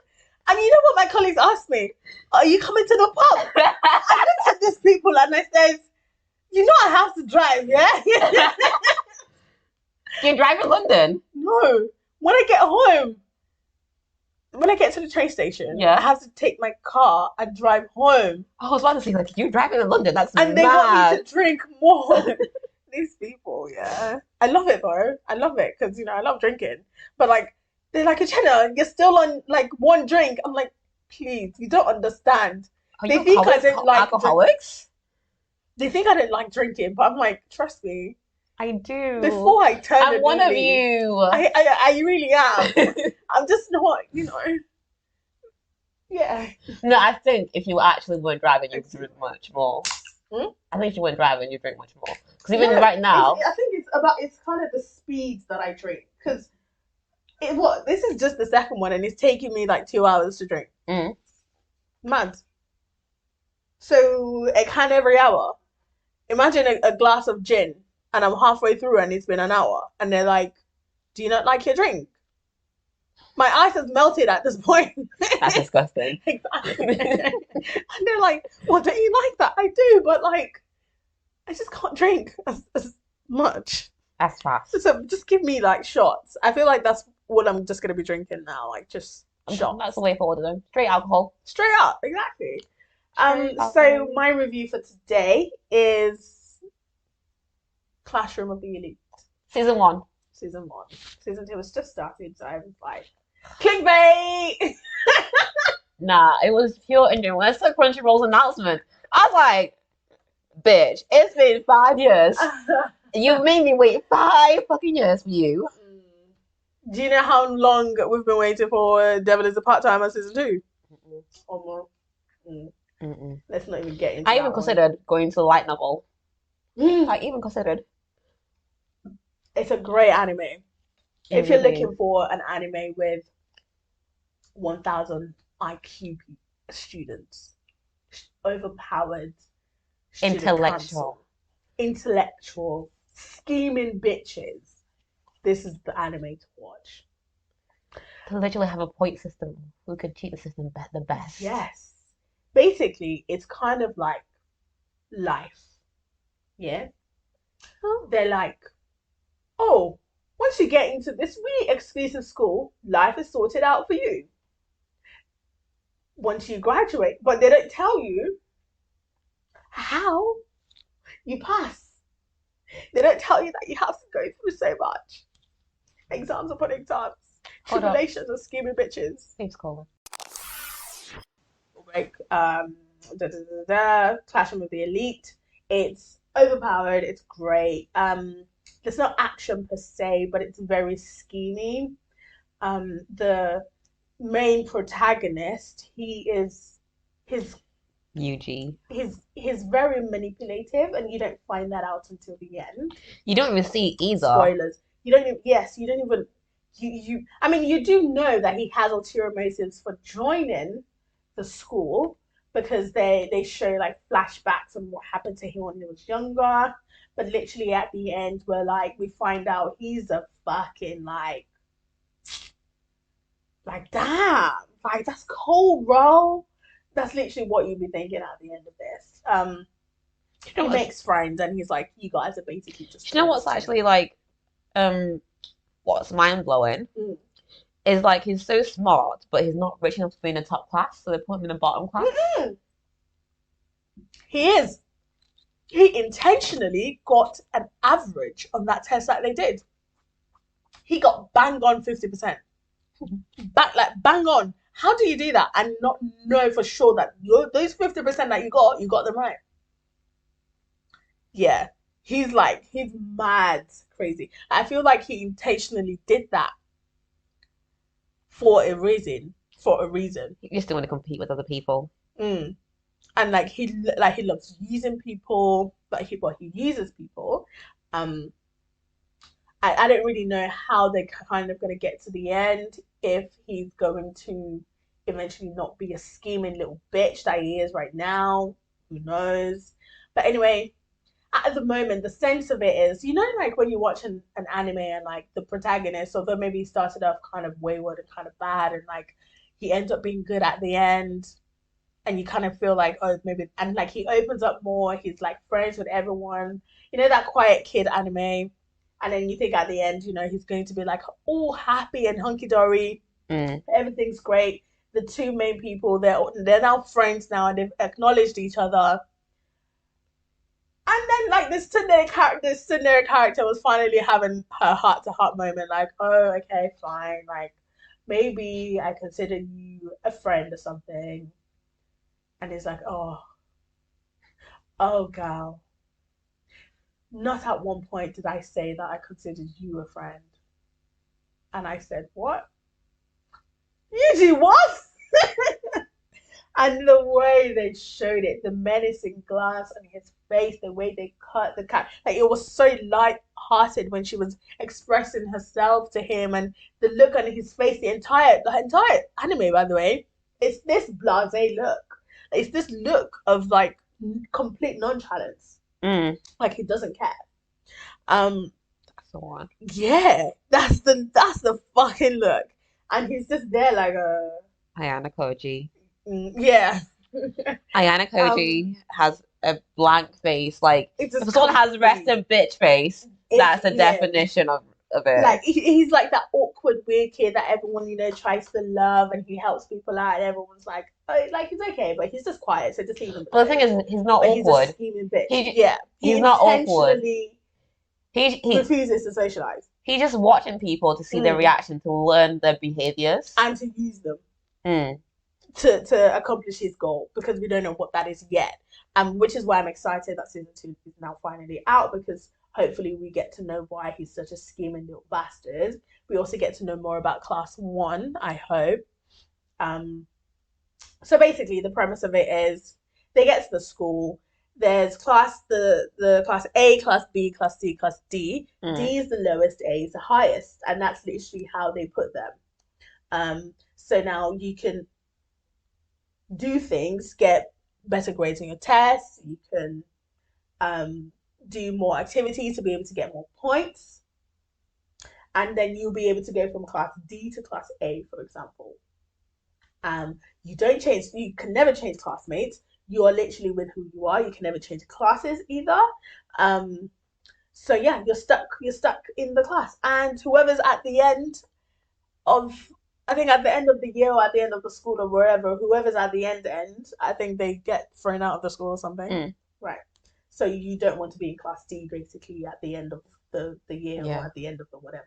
And you know what my colleagues asked me? Are you coming to the pub? I looked at these people and I said, you know I have to drive, yeah? You drive in London? No. When I get home, when I get to the train station, Yeah. I have to take my car and drive home. I was about to say, like, you driving in London? That's And they mad. want me to drink more. These people, yeah. I love it though. I love it because, I love drinking. But like, they're like, Jenna, you're still on like one drink. I'm like, please, you don't understand. Are They you think I didn't like alcoholics? They think I didn't like drinking, but I'm like, trust me. I do. Before I turn I'm one of me, you. I really am. I'm just not, Yeah. No, I think if you actually weren't driving, you'd drink much more. Hmm? I think if you weren't driving, you'd drink much more. Because even Yeah, right now, I think it's kind of the speeds that I drink. Because this is just the second one and it's taking me like 2 hours to drink. Mm. Mad. So a can every hour. Imagine a glass of gin and I'm halfway through and it's been an hour. And they're like, do you not like your drink? My ice has melted at this point. that's disgusting. Exactly. And they're like, well, don't you like that? I do, but like, I just can't drink as much. That's fast. So just give me like shots. I feel like that's what I'm just gonna be drinking now, like just shots. That's the way forward, though. Straight alcohol. Straight up, exactly. Straight So alcohol. my review for today is Classroom of the Elite, Season 1. season 1. Season 2 was just started, so I was like, clickbait. Nah, it was pure enjoyment. When I saw Crunchyroll's announcement, I was like, bitch, it's been 5 years. You made me wait 5 fucking years for you. Do you know how long we've been waiting for Devil is a Part-Timer season 2? Or more? Mm-mm. Let's not even get into I that even one. considered going to the light novel. Mm. I even considered. It's a great anime. It If you're really looking is. for an anime with 1,000 IQ students, overpowered student Intellectual. council, intellectual, scheming bitches, this is the anime to watch. To literally have a point system. Who could cheat the system the best? Yes. Basically, it's kind of like life. Yeah. Oh, They're like, oh, once you get into this really exclusive school, life is sorted out for you once you graduate. But they don't tell you how you pass. They don't tell you that you have to go through so much. Exams upon exams, hold up. tribulations and scheming bitches. Please call her. Like Clashing with the Elite. It's overpowered. It's great. There's no action per se, but it's very scheming. The main protagonist, his Yuji. he's very manipulative, and you don't find that out until the end. You don't even see either. Spoilers. You don't even, yes, you don't even, I mean, you do know that he has ulterior motives for joining the school, because they show like flashbacks on what happened to him when he was younger. But literally at the end, we find out he's a fucking damn, like that's cold, bro. That's literally what you'd be thinking at the end of this. You know He what's, makes friends, and he's like, you guys are basically just you know what's friends. actually like, what's mind blowing Mm. is like he's so smart, but he's not rich enough to be in the top class, so they put him in the bottom class. Mm-mm. He is. He intentionally got an average on that test that they did. He got bang on 50%. Bang on. How do you do that and not know for sure that those 50% that you got them right? Yeah. He's mad crazy. I feel like he intentionally did that for a reason. For a reason. You just don't want to compete with other people. Mm. And he loves using people, he uses people. I don't really know how they're kind of going to get to the end, if he's going to eventually not be a scheming little bitch that he is right now. Who knows? But anyway, at the moment, the sense of it is, like when you watch an anime, and like the protagonist, although maybe he started off kind of wayward and kind of bad, and like he ends up being good at the end, and you kind of feel like, oh, maybe, and like he opens up more, he's like friends with everyone, that quiet kid anime. And then you think at the end, he's going to be like all happy and hunky dory. Everything's great. The two main people, they're now friends now, and they've acknowledged each other. And then like this tsundere character was finally having her heart to heart moment, like, oh, okay, fine, like maybe I consider you a friend or something. And it's like, oh, girl. Not at one point did I say that I considered you a friend. And I said, what? Yuji, what? And the way they showed it, the menacing glance on his face, the way they cut the cat, like it was so light-hearted when she was expressing herself to him, and the look on his face, the entire anime, by the way, it's this blasé look. It's this look of like complete nonchalance. Like he doesn't care. That's the one. Yeah, that's the fucking look, and he's just there like Ayano Koji. Yeah. Ayano Koji has a blank face. Like if someone has resting bitch face, that's the definition of it. Like he's like that awkward weird kid that everyone tries to love, and he helps people out, and everyone's like, oh, like he's okay, but he's just quiet, so just leave him. But the thing is, he's not awkward. He's a scheming bitch. He's not awkward. He refuses to socialize. He's just watching people to see their reaction, to learn their behaviors, and to use them to accomplish his goal, because we don't know what that is yet. Which is why I'm excited that season 2 is now finally out, because hopefully we get to know why he's such a scheming little bastard. We also get to know more about Class 1, I hope. So basically the premise of it is they get to the school, There's the class A, class B, class C, class D. Mm. D is the lowest, A is the highest, and that's literally how they put them. So now you can do things, get better grades on your tests. You can do more activities to be able to get more points, and then you'll be able to go from class D to class A, for example. You don't change. You can never change classmates. You are literally with who you are. You can never change classes either. So yeah, you're stuck. You're stuck in the class, and whoever's at the end of, I think at the end of the year or at the end of the school or wherever, whoever's at the end, I think they get thrown out of the school or something. Mm. Right. So you don't want to be in class D basically at the end of the year Yeah. or at the end of the whatever.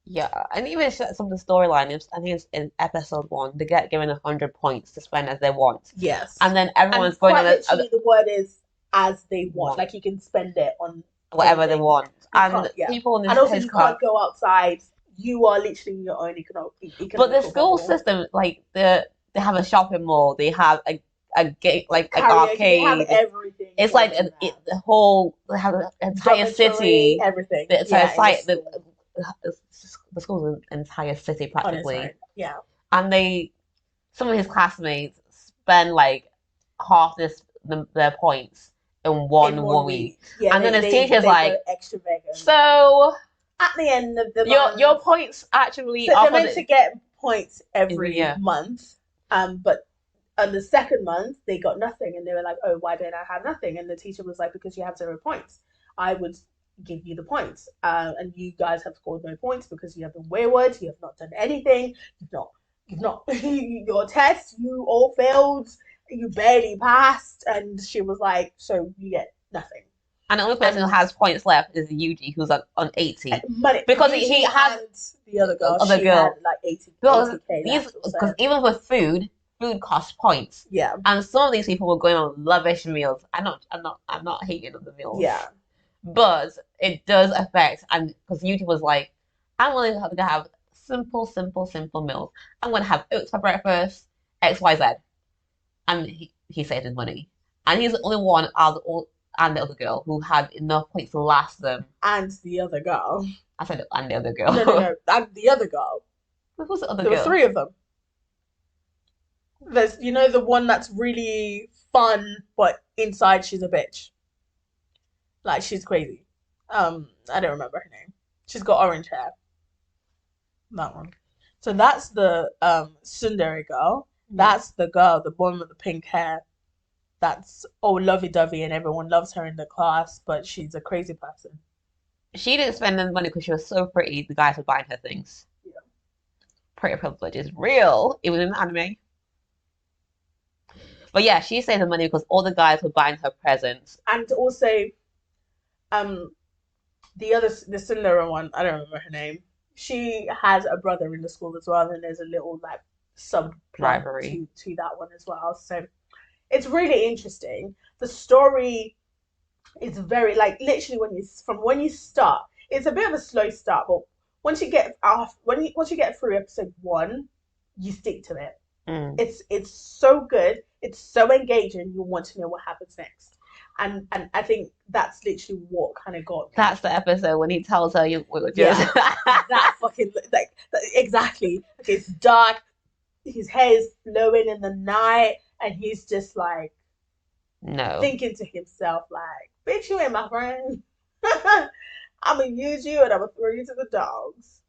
Yeah, and even some of the storyline is, I think it's in episode 1, they get given 100 points to spend as they want, Yes. and then everyone's And going quite on literally the word is as they want. Want. Like you can spend it on whatever they anything. want, You and can't- yeah. people in And also his you class. can't go outside. You are literally in your own economical But the school bubble. system, like they have a shopping mall, they have a gate, like an Karaoke, they have arcade. everything. It's like going on. the whole, they have the entire Dormitory, city, everything. the entire Yeah, in site, the school. the school's an entire city On its practically, own. Yeah. and some of his classmates spend like half their points in one week. Yeah, And then the they teacher's go like, extra vegan. So at the end of the your month, points actually so are they're for meant to get points every year. month. But on the second month they got nothing, and they were like, "Oh, why don't I have nothing?" And the teacher was like, "Because you have 0 points. I would give you the points, and you guys have scored no points because you have been wayward. You have not done anything. You've not your tests. You all failed. You barely passed." And she was like, "So you get nothing." And the only person who has points left is Yuji, who's on 80. Because he had the other girl. Other she girl. had like 80. Because 80K left, so. even with food costs points. Yeah. And some of these people were going on lavish meals. I'm not hating on the meals. Yeah. But it does affect, and because Yuji was like, I'm willing to have simple meals. I'm gonna have oats for breakfast, XYZ. And he saved his money. And he's the only one out of all, and the other girl who had enough points to last them. And the other girl. I said, and the other girl. No. And the other girl. Who's the other There girl? were 3 of them. There's, the one that's really fun, but inside she's a bitch. Like, she's crazy. I don't remember her name. She's got orange hair. That one. So that's the tsundere girl. That's the girl, the one with the pink hair. That's all lovey-dovey and everyone loves her in the class, but she's a crazy person. She didn't spend any money because she was so pretty. The guys were buying her things. Yeah. Pretty privilege is real, even in anime. But yeah, she saved the money because all the guys were buying her presents. And also, the Cinderella one, I don't remember her name. She has a brother in the school as well, and there's a little like subplot Rivalry. to that one as well. So it's really interesting. The story is very like literally when you start, it's a bit of a slow start, but once you get through episode 1, you stick to it. Mm. It's so good. It's so engaging. You want to know what happens next. And I think that's literally what kind of got me. That's the episode when he tells her what you're doing. Yeah. That fucking exactly. Okay, it's dark. His hair is flowing in the night, and he's just like No. thinking to himself, like, "Bitch, you ain't my friend. I'm gonna use you, and I'm gonna throw you to the dogs."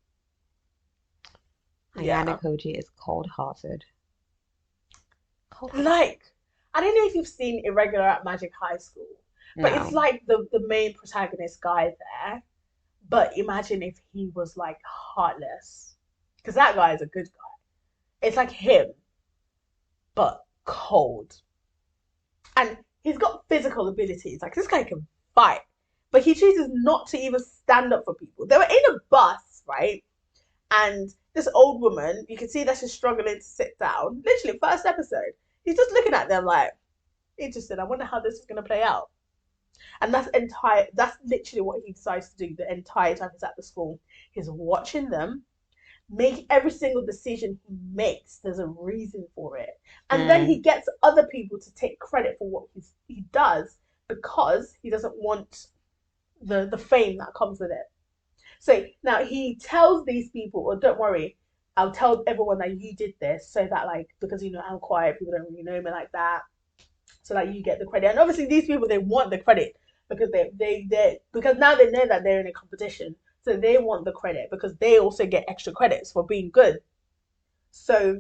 Ayano Koji is cold-hearted. Like, I don't know if you've seen Irregular at Magic High School, but No. it's like the main protagonist guy there. But imagine if he was like heartless, because that guy is a good guy. It's like him, but cold. And he's got physical abilities. Like, this guy can fight, but he chooses not to even stand up for people. They were in a bus, right? And this old woman, you can see that she's struggling to sit down. Literally, first episode, he's just looking at them like, interesting. I wonder how this is going to play out. And that's literally what he decides to do the entire time he's at the school. He's watching them make every single decision he makes. There's a reason for it. And then he gets other people to take credit for what he's he does because he doesn't want the fame that comes with it. So now he tells these people, "Well, don't worry, I'll tell everyone that you did this, so that like because I'm quiet, people don't really know me like that, so that you get the credit." And obviously, these people they want the credit because they because now they know that they're in a competition, so they want the credit because they also get extra credits for being good. So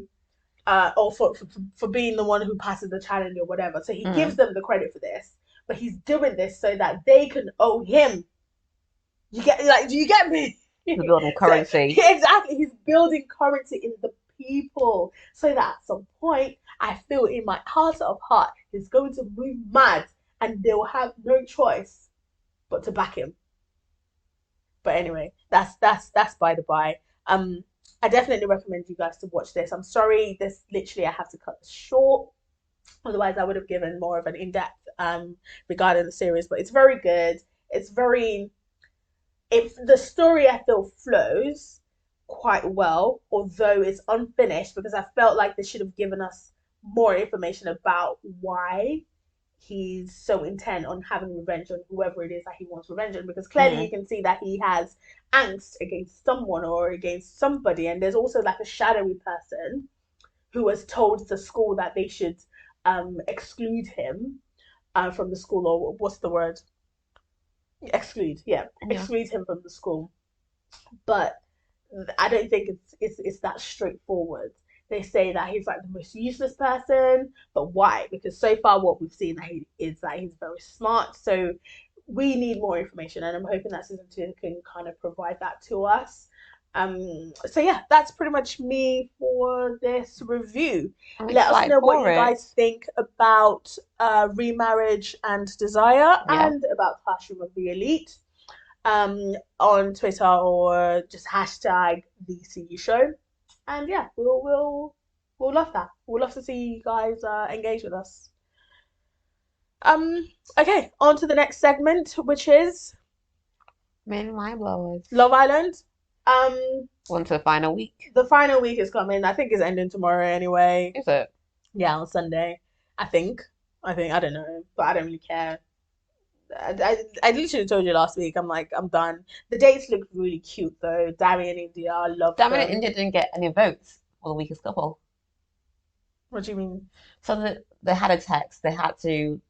or for being the one who passes the challenge or whatever. So he gives them the credit for this, but he's doing this so that they can owe him. Do you get me? He's building currency. So, exactly, he's building currency in the people, so that at some point, I feel in my heart of heart, he's going to move mad, and they will have no choice but to back him. But anyway, that's by the by. I definitely recommend you guys to watch this. I'm sorry, this literally I have to cut this short. Otherwise, I would have given more of an in-depth regarding the series. But it's very good. It's very if the story I feel flows quite well, although it's unfinished because I felt like they should have given us more information about why he's so intent on having revenge on whoever it is that he wants revenge on, because clearly you can see that he has angst against someone or against somebody, and there's also like a shadowy person who has told the school that they should exclude him from the school, or what's the word? Exclude him from the school. But I don't think it's that straightforward. They say that he's like the most useless person, but why? Because so far what we've seen that he's very smart. So we need more information, and I'm hoping that season 2 can kind of provide that to us. So yeah, that's pretty much me for this review. Let us know what you guys think about Remarriage and Desire and about Classroom of the Elite on Twitter, or just hashtag the CU show. And yeah, we'll love that. We'll love to see you guys engage with us. Okay, on to the next segment, which is Main Mind Blowers. Love Island. On to the final week. The final week is coming. I think it's ending tomorrow anyway. Is it? Yeah, on Sunday. I think. I don't know, but I don't really care. I literally told you last week. I'm like, I'm done. The dates look really cute though. Dami and India, I love them. Dami and India didn't get any votes for the weakest couple. What do you mean? So they had a text. They had to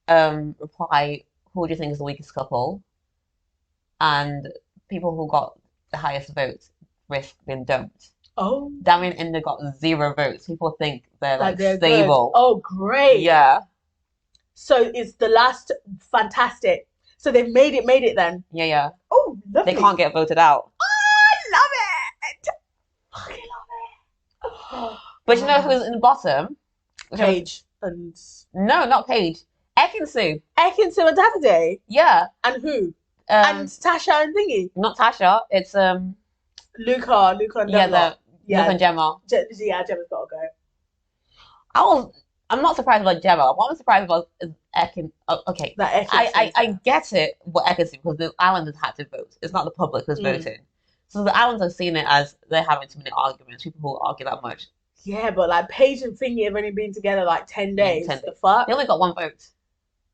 reply, who do you think is the weakest couple? And people who got the highest votes risk being dumped. Oh. Dami and India got 0 votes. People think they're stable. Good. Oh, great. Yeah. So it's the last fantastic. So they've made it then. Yeah. Oh, lovely. They can't get voted out. Oh, I love it. Fucking love it. But you know who's in the bottom? Paige and no, not Paige. Ekin-Su and Davide. Yeah. And who? And Tasha and Thingy. Not Tasha. It's Luca and Gemma. Luca and Gemma. Gemma's gotta go. I'm not surprised about Gemma. What I'm surprised about is Ekin. Okay, I get it what Ekin-Su, because the islanders had to vote. It's not the public who's voting. So the islanders have seen it as they're having too many arguments. People who argue that much. Yeah, but like Paige and Thingy have only been together like 10 days. 10 days. The fuck? They only got 1 vote.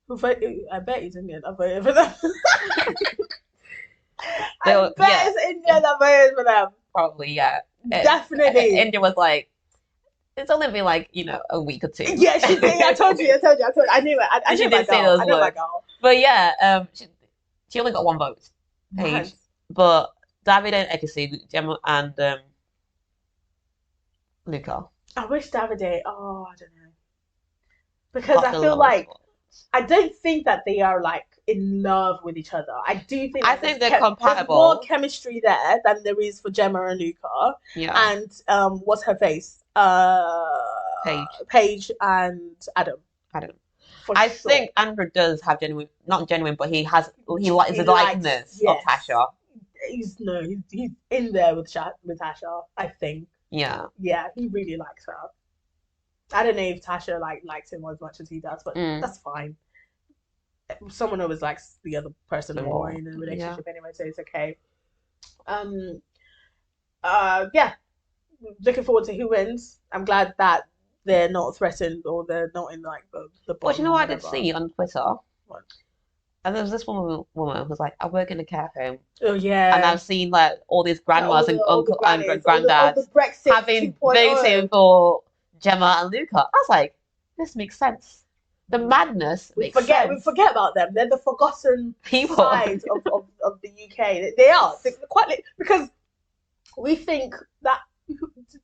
Who voted? I bet he's Indian. I voted for them. I bet it's Indian that voted for them. Probably, yeah. Definitely. India was like, it's only been like, a week or 2. Yeah, she did. I told you. I knew it. I knew did say those words. My girl. But yeah, she only got 1 vote. Paige. Nice. But Davide and Ekin-Su, Gemma and Luca. I wish Davide. Oh, I don't know. Because I feel like I don't think that they are like in love with each other. I do think. I think they're compatible. There's more chemistry there than there is for Gemma and Luca. Yeah. And what's her face? Paige and Adam. I think Andrew does have not genuine, but he likes the likeness of Tasha. He's in there with Tasha, I think. Yeah. Yeah, he really likes her. I don't know if Tasha likes him as much as he does, but that's fine. Someone always likes the other person more in a relationship anyway, so it's okay. Yeah. Looking forward to who wins. I'm glad that they're not threatened or they're not in like the But you bottom know or what I did whatever. see on Twitter? What? And there was this woman who's like, I work in a care home. Oh And yeah. I've seen like all these Like, grandmas and all the uncle and grannies, all the granddads Brexit having 2.0. voting for Gemma and Luca. I was like, this makes sense. The madness We makes sense. forget about them. They're the forgotten People. side of the UK. They are. They're quite because we think that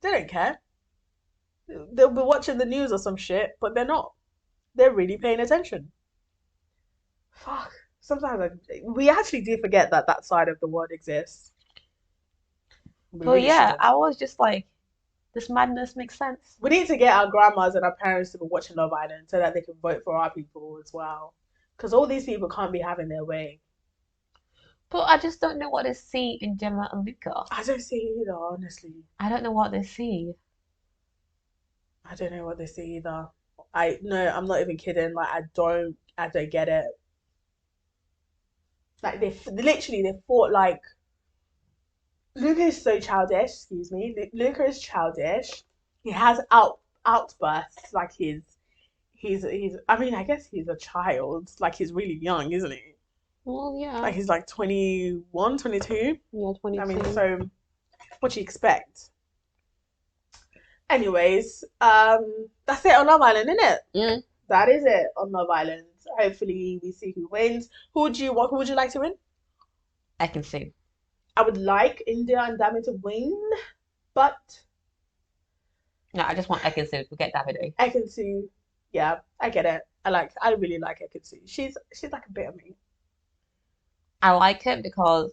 they don't care. They'll be watching the news or some shit, but they're not. They're really paying attention. Fuck. Sometimes we actually do forget that that side of the world exists. We But really yeah, shouldn't. I was just like, this madness makes sense. We need to get our grandmas and our parents to be watching Love Island so that they can vote for our people as well. Because all these people can't be having their way. But I just don't know what they see in Gemma and Luca. I don't see it either, honestly. I don't know what they see. I don't know what they see either. No, I'm not even kidding. Like I don't get it. Like they thought like Luca is so childish. Excuse me, Luca is childish. He has outbursts like he's. I mean, I guess he's a child. Like he's really young, isn't he? Well, yeah. Like he's like 21, 22. Yeah, 22. I mean, so what do you expect? Anyways, that's it on Love Island, isn't it? Mm. That is it on Love Island. Hopefully, we see who wins. Who would you like to win? I can see. I would like India and Dami to win, but No, I just want Ekin-Su. Forget Davide. Ekin-Su, yeah, I get it. I really like Ekin-Su. She's like a bit of me. I like it because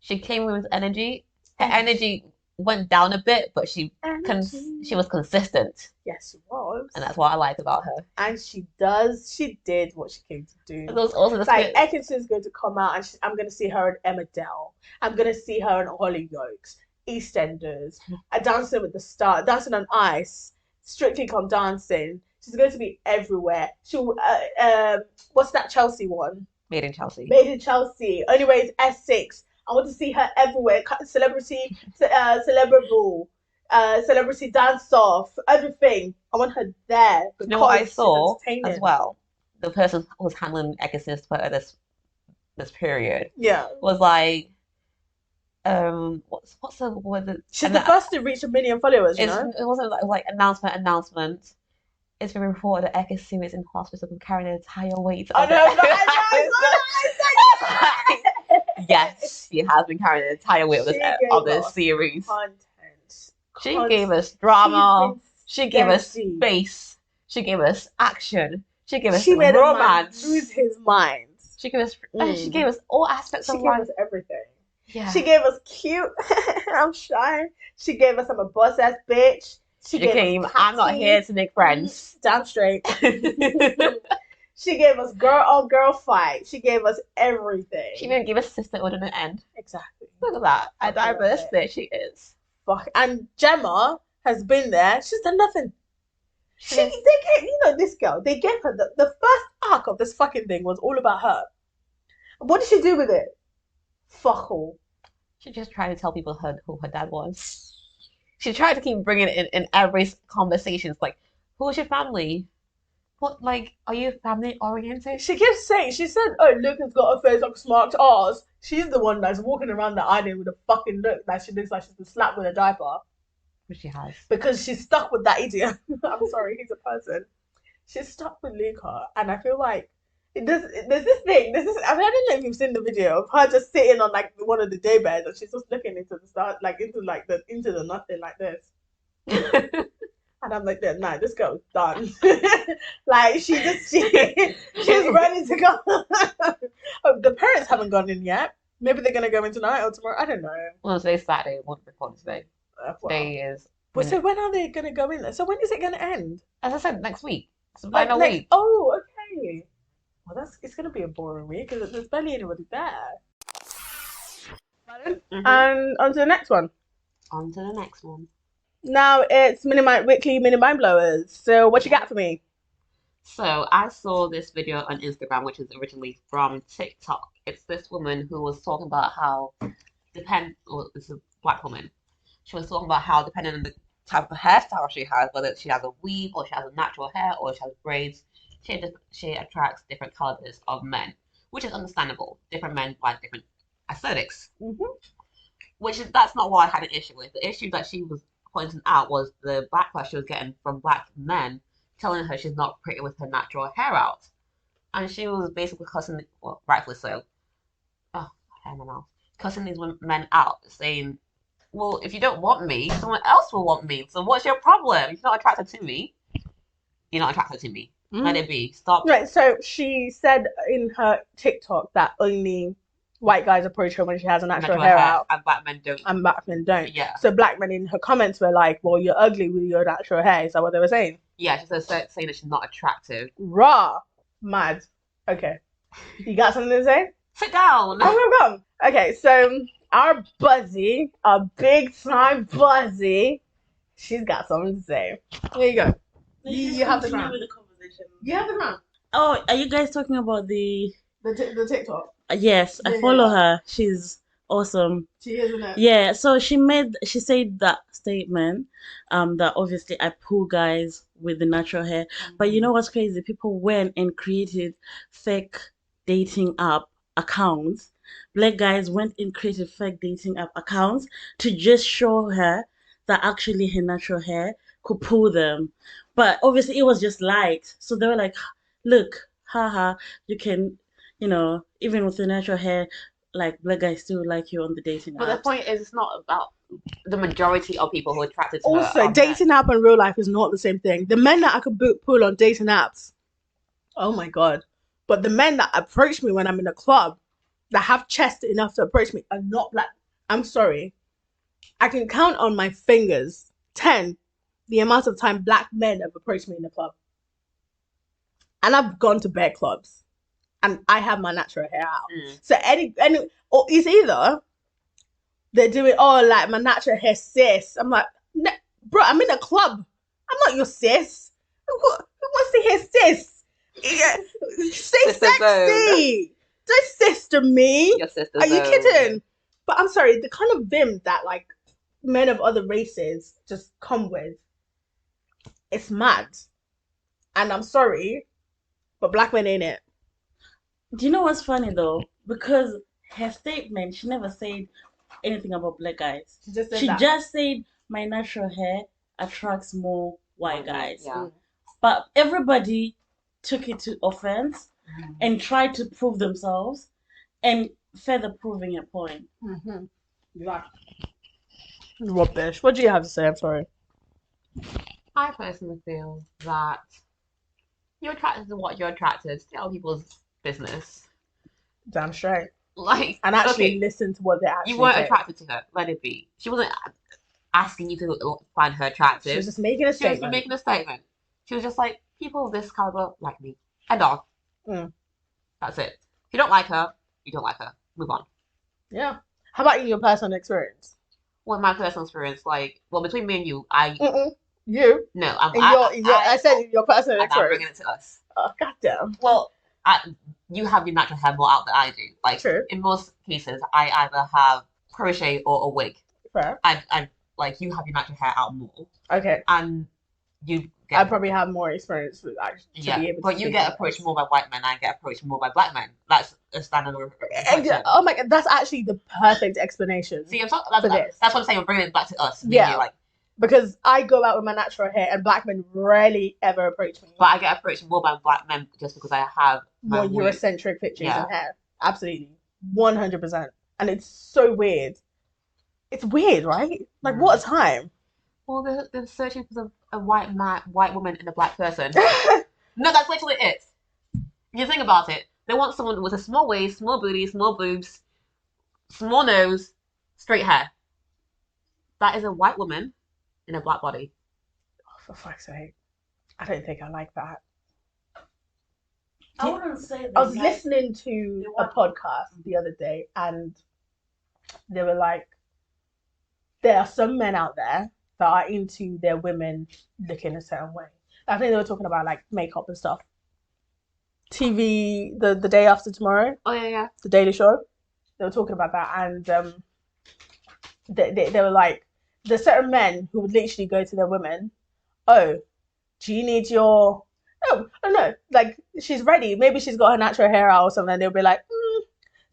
she came with energy. Her energy went down a bit, but she was consistent, Yes, she was. and that's what I like about her. And she did what she came to do. There was also It's like Ekin-Su is going to come out, and I'm going to see her in Emmerdale. I'm going to see her in Hollyoaks, EastEnders, Dancing with the Stars, Dancing on Ice, Strictly Come Dancing. She's going to be everywhere. What's that Chelsea one? Made in Chelsea. Made in Chelsea. Anyways, S6. I want to see her everywhere. Celebrity, Celebrable, Celebrity Dance Off, everything. I want her there. You know what I saw she's entertaining. as well? The person who was handling Ekin-Su's Twitter this period Yeah. was like, what's the word? She's the first to reach 1 million followers, you know? It wasn't like announcement. It's been reported that Ekin-Su is in hospital and carrying an entire weight. I know, Yes, she has been carrying an entire weight of this series. She gave us drama. She gave us space. She gave us action. She gave us romance. She made him lose his mind. She gave us all aspects of life. She gave us everything. Yeah. She gave us cute. I'm shy. She gave us I'm a boss ass bitch. She gave us I'm not here to make friends. Damn straight. She gave us girl on girl fight. She gave us everything. She even gave us sisterhood in the end. Exactly. Look at that. A diverse bitch she is. Fuck. And Gemma has been there. She's done nothing. This girl. They gave her the first arc of this fucking thing was all about her. What did she do with it? Fuck all. She just tried to tell people who her dad was. She tried to keep bringing it in every conversation. It's like, who's your family? What, like, are you family oriented? She keeps saying, she said, oh, Luca's got a face like smart ass. She's the one that's walking around the island with a fucking look that she looks like she's been slapped with a diaper. Which she has. Because she's stuck with that idiot. I'm sorry, he's a person. She's stuck with Luca, and I feel like there's this thing. I don't know if you've seen the video of her just sitting on like one of the day beds, and she's just looking into the start, like into the nothing like this. And I'm like, nah, this girl's done. Like she's ready to go. The parents haven't gone in yet. Maybe they're gonna go in tonight or tomorrow. I don't know. Well, today's Saturday. Won't record today. Today is. But so when are they gonna go in? So when is it gonna end? As I said, next week. It's the Like final week. Oh, okay. Well, it's gonna be a boring week because there's barely anybody there. Mm-hmm. And on to the next one. On to the next one. Now it's weekly mini mind blowers. So what you got for me? So I saw this video on Instagram, which is originally from TikTok. It's this woman who was talking about how it's a black woman. She was talking about how depending on type of hairstyle she has, whether she has a weave or she has a natural hair or she has braids. She attracts different calibers of men, which is understandable. Different men like different aesthetics, that's not what I had an issue with. The issue that she was pointing out was the backlash she was getting from black men telling her she's not pretty with her natural hair out. And she was basically cussing, well, rightfully so. Oh, hair in my mouth. Cussing these men out, saying, well, if you don't want me, someone else will want me. So what's your problem? If you're not attracted to me, you're not attracted to me. Let it be. Stop. Right, so she said in her TikTok that only white guys approach her when she has a natural hair out. And black men don't. And black men don't. Yeah. So black men in her comments were like, well, you're ugly with your natural hair. Is that what they were saying? Yeah, she was saying that she's not attractive. Raw. Mad. Okay. You got something to say? Sit down. Oh my God. Okay, so our Buzzy, our big time Buzzy, she's got something to say. There you go. You have the ground. With the conversation. You have the ground. Oh, are you guys talking about the TikTok? Yes, I follow her. She's awesome. She is, isn't it? Yeah, so she said that statement, that obviously I pull guys with the natural hair. But you know what's crazy? People went and created fake dating app accounts. Black guys went and created fake dating app accounts to just show her that actually her natural hair could pull them. But obviously it was just light. So they were like, look, haha, you can, even with the natural hair, like black guys still like you on the dating app. But the point is, it's not about the majority of people who are attracted to her. Also, dating app and real life is not the same thing. The men that I could pull on dating apps, oh my God. But the men that approach me when I'm in a club, that have chest enough to approach me, are not black. I'm sorry. I can count on my fingers 10 the amount of time black men have approached me in the club. And I've gone to bear clubs. And I have my natural hair out. So or it's either they're doing, like my natural hair sis. I'm like, bro, I'm in a club. I'm not your sis. Who wants to hear sis? Yeah. Stay sexy. Don't sister me. Your sister. Are you kidding? But I'm sorry, the kind of vim that like men of other races just come with, it's mad. And I'm sorry, but black men ain't it. Do you know what's funny though? Because her statement, she never said anything about black guys. She just said my natural hair attracts more white guys. Yeah. But everybody took it to offense and tried to prove themselves and further proving a point. Yeah. Rubbish. What do you have to say? I'm sorry. I personally feel that you're attracted to what you're attracted to. Tell people's business. Damn straight. Like, and actually listen to what they actually You weren't say. attracted to her. Let it be. She wasn't asking you to find her attractive. She was just making a statement. She was making a statement. She was just like, people of this caliber like me. End of. That's it. If you don't like her, you don't like her. Move on. Yeah. How about in your personal experience? Well, my personal experience, between me and you, You? No, I said your personal experience. I'm bringing it to us. Oh, goddamn. Well, you have your natural hair more out than I do. True. In most cases, I either have crochet or a wig. Fair. You have your natural hair out more. Okay. And you get... I probably have more experience with but you get approached more by white men, I get approached more by black men. That's a standard reflection. Oh my God, that's actually the perfect explanation. See, that's what I'm saying. We're bringing it back to us. Yeah. Because I go out with my natural hair and black men rarely ever approach me. But I get approached more by black men just because I have more Eurocentric pictures and hair. Absolutely. 100%. And it's so weird. It's weird, right? Like, what a time. Well, they're searching for a white woman and a black person. No, that's literally it. You think about it. They want someone with a small waist, small booty, small boobs, small nose, straight hair. That is a white woman in a black body. Oh, for fuck's sake. I don't think I like that. I wouldn't say that. I was listening to a podcast the other day and they were like, there are some men out there that are into their women looking a certain way. I think they were talking about like makeup and stuff. TV, the day after tomorrow. Oh yeah. The Daily Show. They were talking about that and they were like, there's certain men who would literally go to their women, oh, do you need your, oh no, like she's ready. Maybe she's got her natural hair out or something. And they'll be like,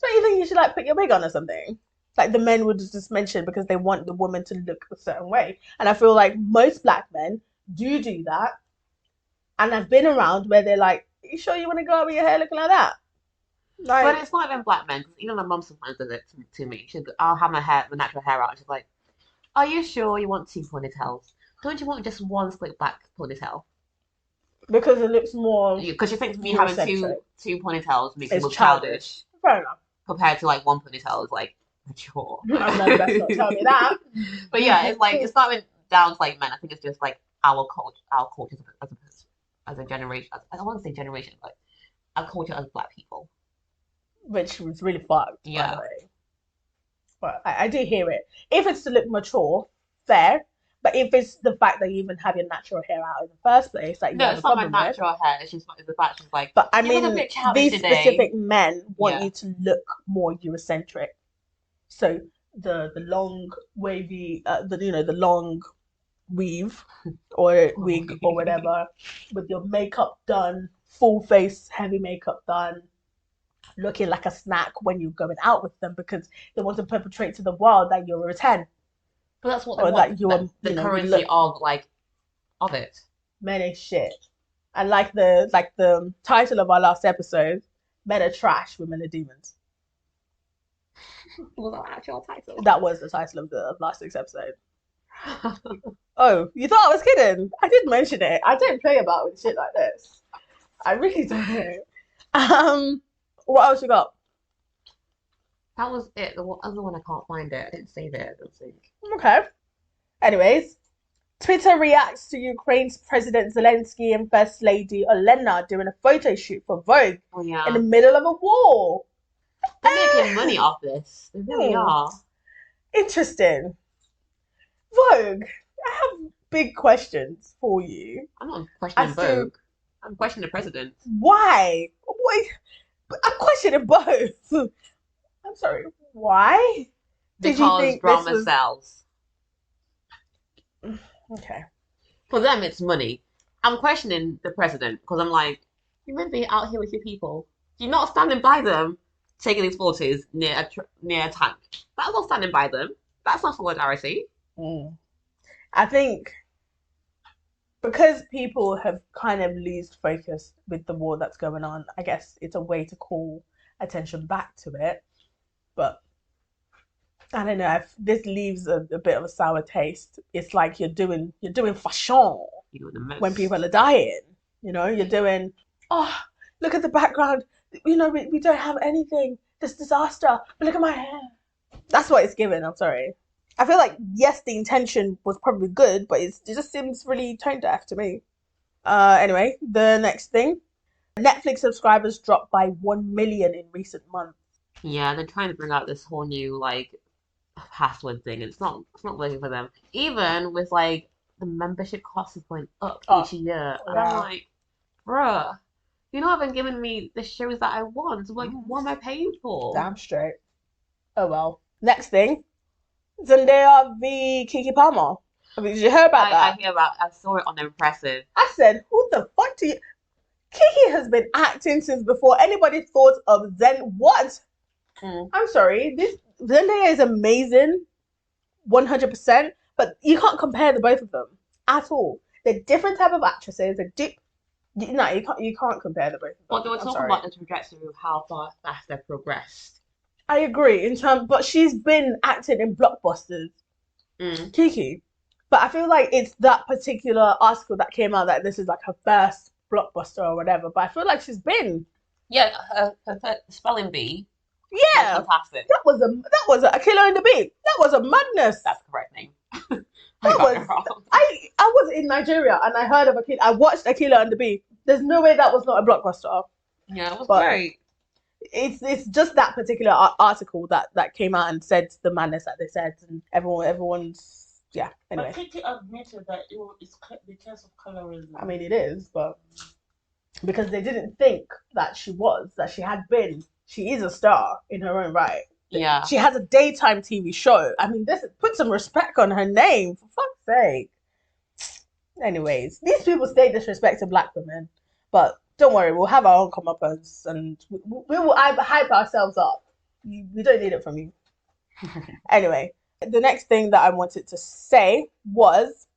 don't you think you should like put your wig on or something? Like the men would just mention because they want the woman to look a certain way. And I feel like most black men do that. And I've been around where they're like, you sure you want to go out with your hair looking like that? Like, But it's not even black men, because even my mum sometimes does it to me. I'll have my natural hair out, and she's like, are you sure you want 2 ponytails? Don't you want just one slick back ponytail? because it looks more Because she thinks me having two ponytails makes me it's look childish. Fair enough. Compared to like one ponytail is like mature. I'm not best not tell me that. But yeah, it's like it's not even down to like men. I think it's just like our culture as a generation. I don't want to say generation, but our culture as black people. Which was really fucked, by Yeah. the way. But I do hear it. If it's to look mature, fair. But if it's the fact that you even have your natural hair out in the first place, like you No, have it's a not my problem with. natural hair. It's just the fact she's like, But I you look a mean, bit childish these today. specific men want Yeah. you to look more Eurocentric. So the long wavy, the long weave or wig or whatever, with your makeup done, full face, heavy makeup done, looking like a snack when you're going out with them because they want to perpetrate to the world that you're a 10 But that's what they or want. that you're The you currency look of it. men ain't shit. And like the title of our last episode, men are trash, women are demons. Was that actual title? That was the title of last week's episode. Oh, you thought I was kidding? I did mention it. I don't play about with shit like this. I really don't. What else you got? That was it. The other one I can't find it. I didn't save it, I don't think. Okay. Anyways, Twitter reacts to Ukraine's President Zelensky and First Lady Olena doing a photo shoot for Vogue Oh yeah. in the middle of a war. They're making money off this. They really are. Interesting. Vogue, I have big questions for you. I'm not questioning As to- Vogue. I'm questioning the president. Why? I'm questioning both. I'm sorry. Why? Did you Because think drama this was sells. okay? For them, it's money. I'm questioning the president because I'm like, you meant to be out here with your people. You're not standing by them, taking these photos near a tank. That's not standing by them. That's not solidarity. I think because people have kind of lost focus with the war that's going on, I guess it's a way to call attention back to it. But I don't know if this leaves a bit of a sour taste. It's like you're doing fashion You know, the most. when people are dying. You know, you're doing, oh, look at the background. You know, we don't have anything. This disaster. But look at my hair. That's what it's given. I'm sorry. I feel like, yes, the intention was probably good, but it just seems really tone deaf to me. Anyway, the next thing. Netflix subscribers dropped by 1 million in recent months. Yeah, they're trying to bring out this whole new like password thing. It's not working for them. Even with like the membership cost is going up each year, and I'm wow. like, bruh, you're not even giving me the shows that I want. Like, what am I paying for? Damn straight. Oh well. Next thing. Zendaya v Kiki Palmer. Did you hear about that? I saw it on Impressive. I said, who the fuck do you... Kiki has been acting since before anybody thought of Zen... What? I'm sorry. This Zendaya is amazing. 100%. But you can't compare the both of them. At all. They're different type of actresses. You can't compare the both of them. But they were I'm talking sorry. about the trajectory of how fast they've progressed. I agree but she's been acting in blockbusters. Kiki. But I feel like it's that particular article that came out that this is like her first blockbuster or whatever. But I feel like she's been. Yeah, her spelling bee. Yeah. Fantastic. That was a Killer in the Beat. That was a madness. That's the correct name. That I was in Nigeria and I heard of I watched Akila and the Bee. There's no way that was not a blockbuster. Yeah, it was But- great. It's just that particular article that came out and said the madness that they said, and everyone's anyway. But Kiki admitted that it's because of colorism. I mean, it is, but because they didn't think that she had been. She is a star in her own right. Yeah. She has a daytime TV show. I mean, put some respect on her name, for fuck's sake. Anyways, these people stay disrespecting black women, but don't worry, we'll have our own comeuppance and we will hype ourselves up. We don't need it from you. Anyway, the next thing that I wanted to say was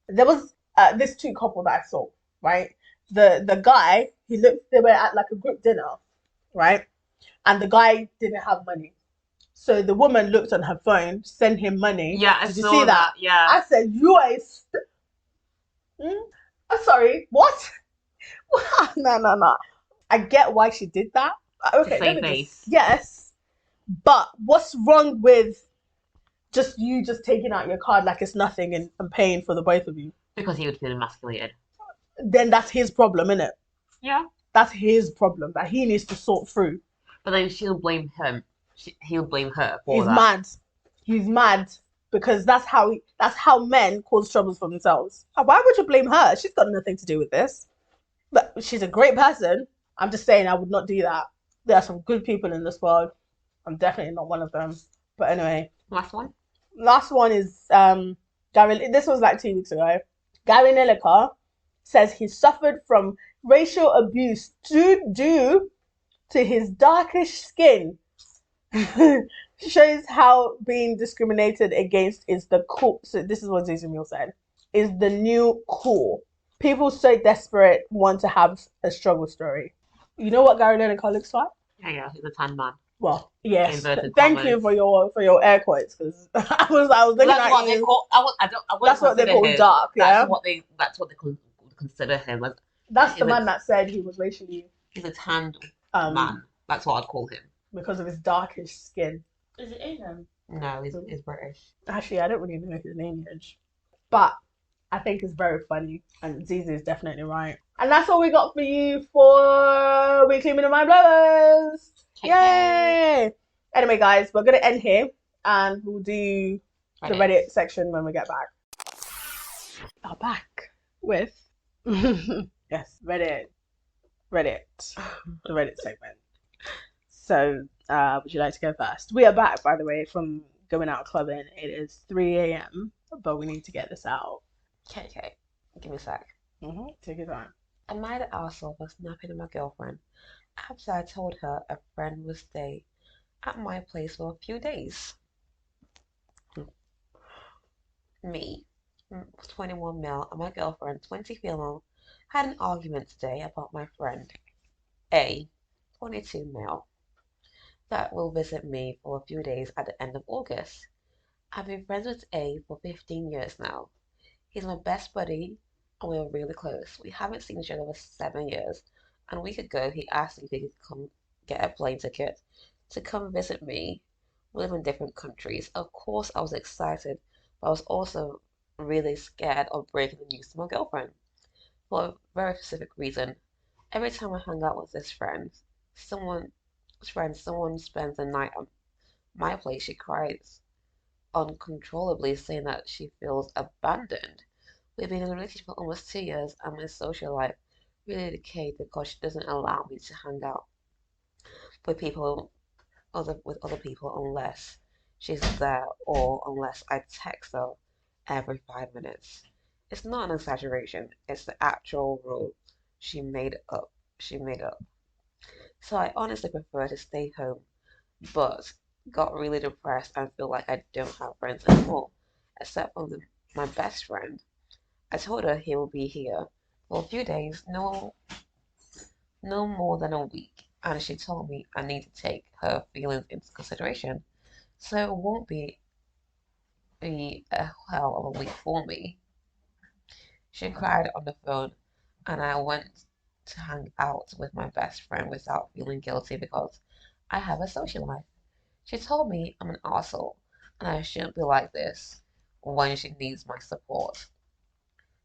there was this two couple that I saw, right? The guy, they were at like a group dinner, right? And the guy didn't have money. So the woman looked on her phone, sent him money. Yeah, I Did you saw see that? Yeah. I said, you are I'm sorry, what? No. I get why she did that. Okay, To save face. Yes, but what's wrong with just taking out your card like it's nothing and paying for the both of you? Because he would feel emasculated. Then that's his problem, isn't it? Yeah. That's his problem that he needs to sort through. But then she'll blame him. He'll blame her for He's that. mad. He's mad because that's how men cause troubles for themselves. Why would you blame her? She's got nothing to do with this. But she's a great person. I'm just saying I would not do that. There are some good people in this world. I'm definitely not one of them. But anyway. Last one is Gary. This was like 2 weeks ago. Gary Lineker says he suffered from racial abuse due to his darkish skin. Shows how being discriminated against is the cool. So this is what Zizi Mule said. Is the new cool. People so desperate want to have a struggle story. You know what Gary Lineker looks like? Yeah, he's a tan man. Well, yes. Inverted Thank commas. you for your air quotes because I was looking That's at what you. they call. That's what they call dark. Yeah. That's what they consider him. That's the man that said he was racially. He's a tanned man. That's what I'd call him. Because of his darkish skin. Is it Asian? No, he's British. Actually, I don't really know his lineage, but I think it's very funny, and Zizi is definitely right. And that's all we got for you for Weekly Minute Mind Blowers. Yay! Anyway, guys, we're gonna end here, and we'll do the Reddit section when we get back. Are back with yes, Reddit, the Reddit segment. So, would you like to go first? We are back, by the way, from going out clubbing. It is 3 a.m., but we need to get this out. Okay. Give me a sec. Take your time. I might have also was napping at my girlfriend after I told her a friend would stay at my place for a few days. Me, 21 male, and my girlfriend, 20 female, had an argument today about my friend, A, 22 male, that will visit me for a few days at the end of August. I've been friends with A for 15 years now. He's my best buddy, and we're really close. We haven't seen each other for 7 years, and a week ago he asked me if he could come get a plane ticket to come visit me. We live in different countries. Of course, I was excited, but I was also really scared of breaking the news to my girlfriend. For a very specific reason. Every time I hang out with this friend, someone spends the night at my place, she cries uncontrollably, saying that she feels abandoned. We've been in a relationship for almost 2 years, and my social life really decayed because she doesn't allow me to hang out with other people unless she's there or unless I text her every 5 minutes. It's not an exaggeration, it's the actual rule she made up. So I honestly prefer to stay home, but got really depressed and feel like I don't have friends anymore, except for my best friend. I told her he will be here for a few days, no more than a week, and she told me I need to take her feelings into consideration, so it won't be a hell of a week for me. She cried on the phone, and I went to hang out with my best friend without feeling guilty because I have a social life. She told me I'm an arsehole and I shouldn't be like this when she needs my support.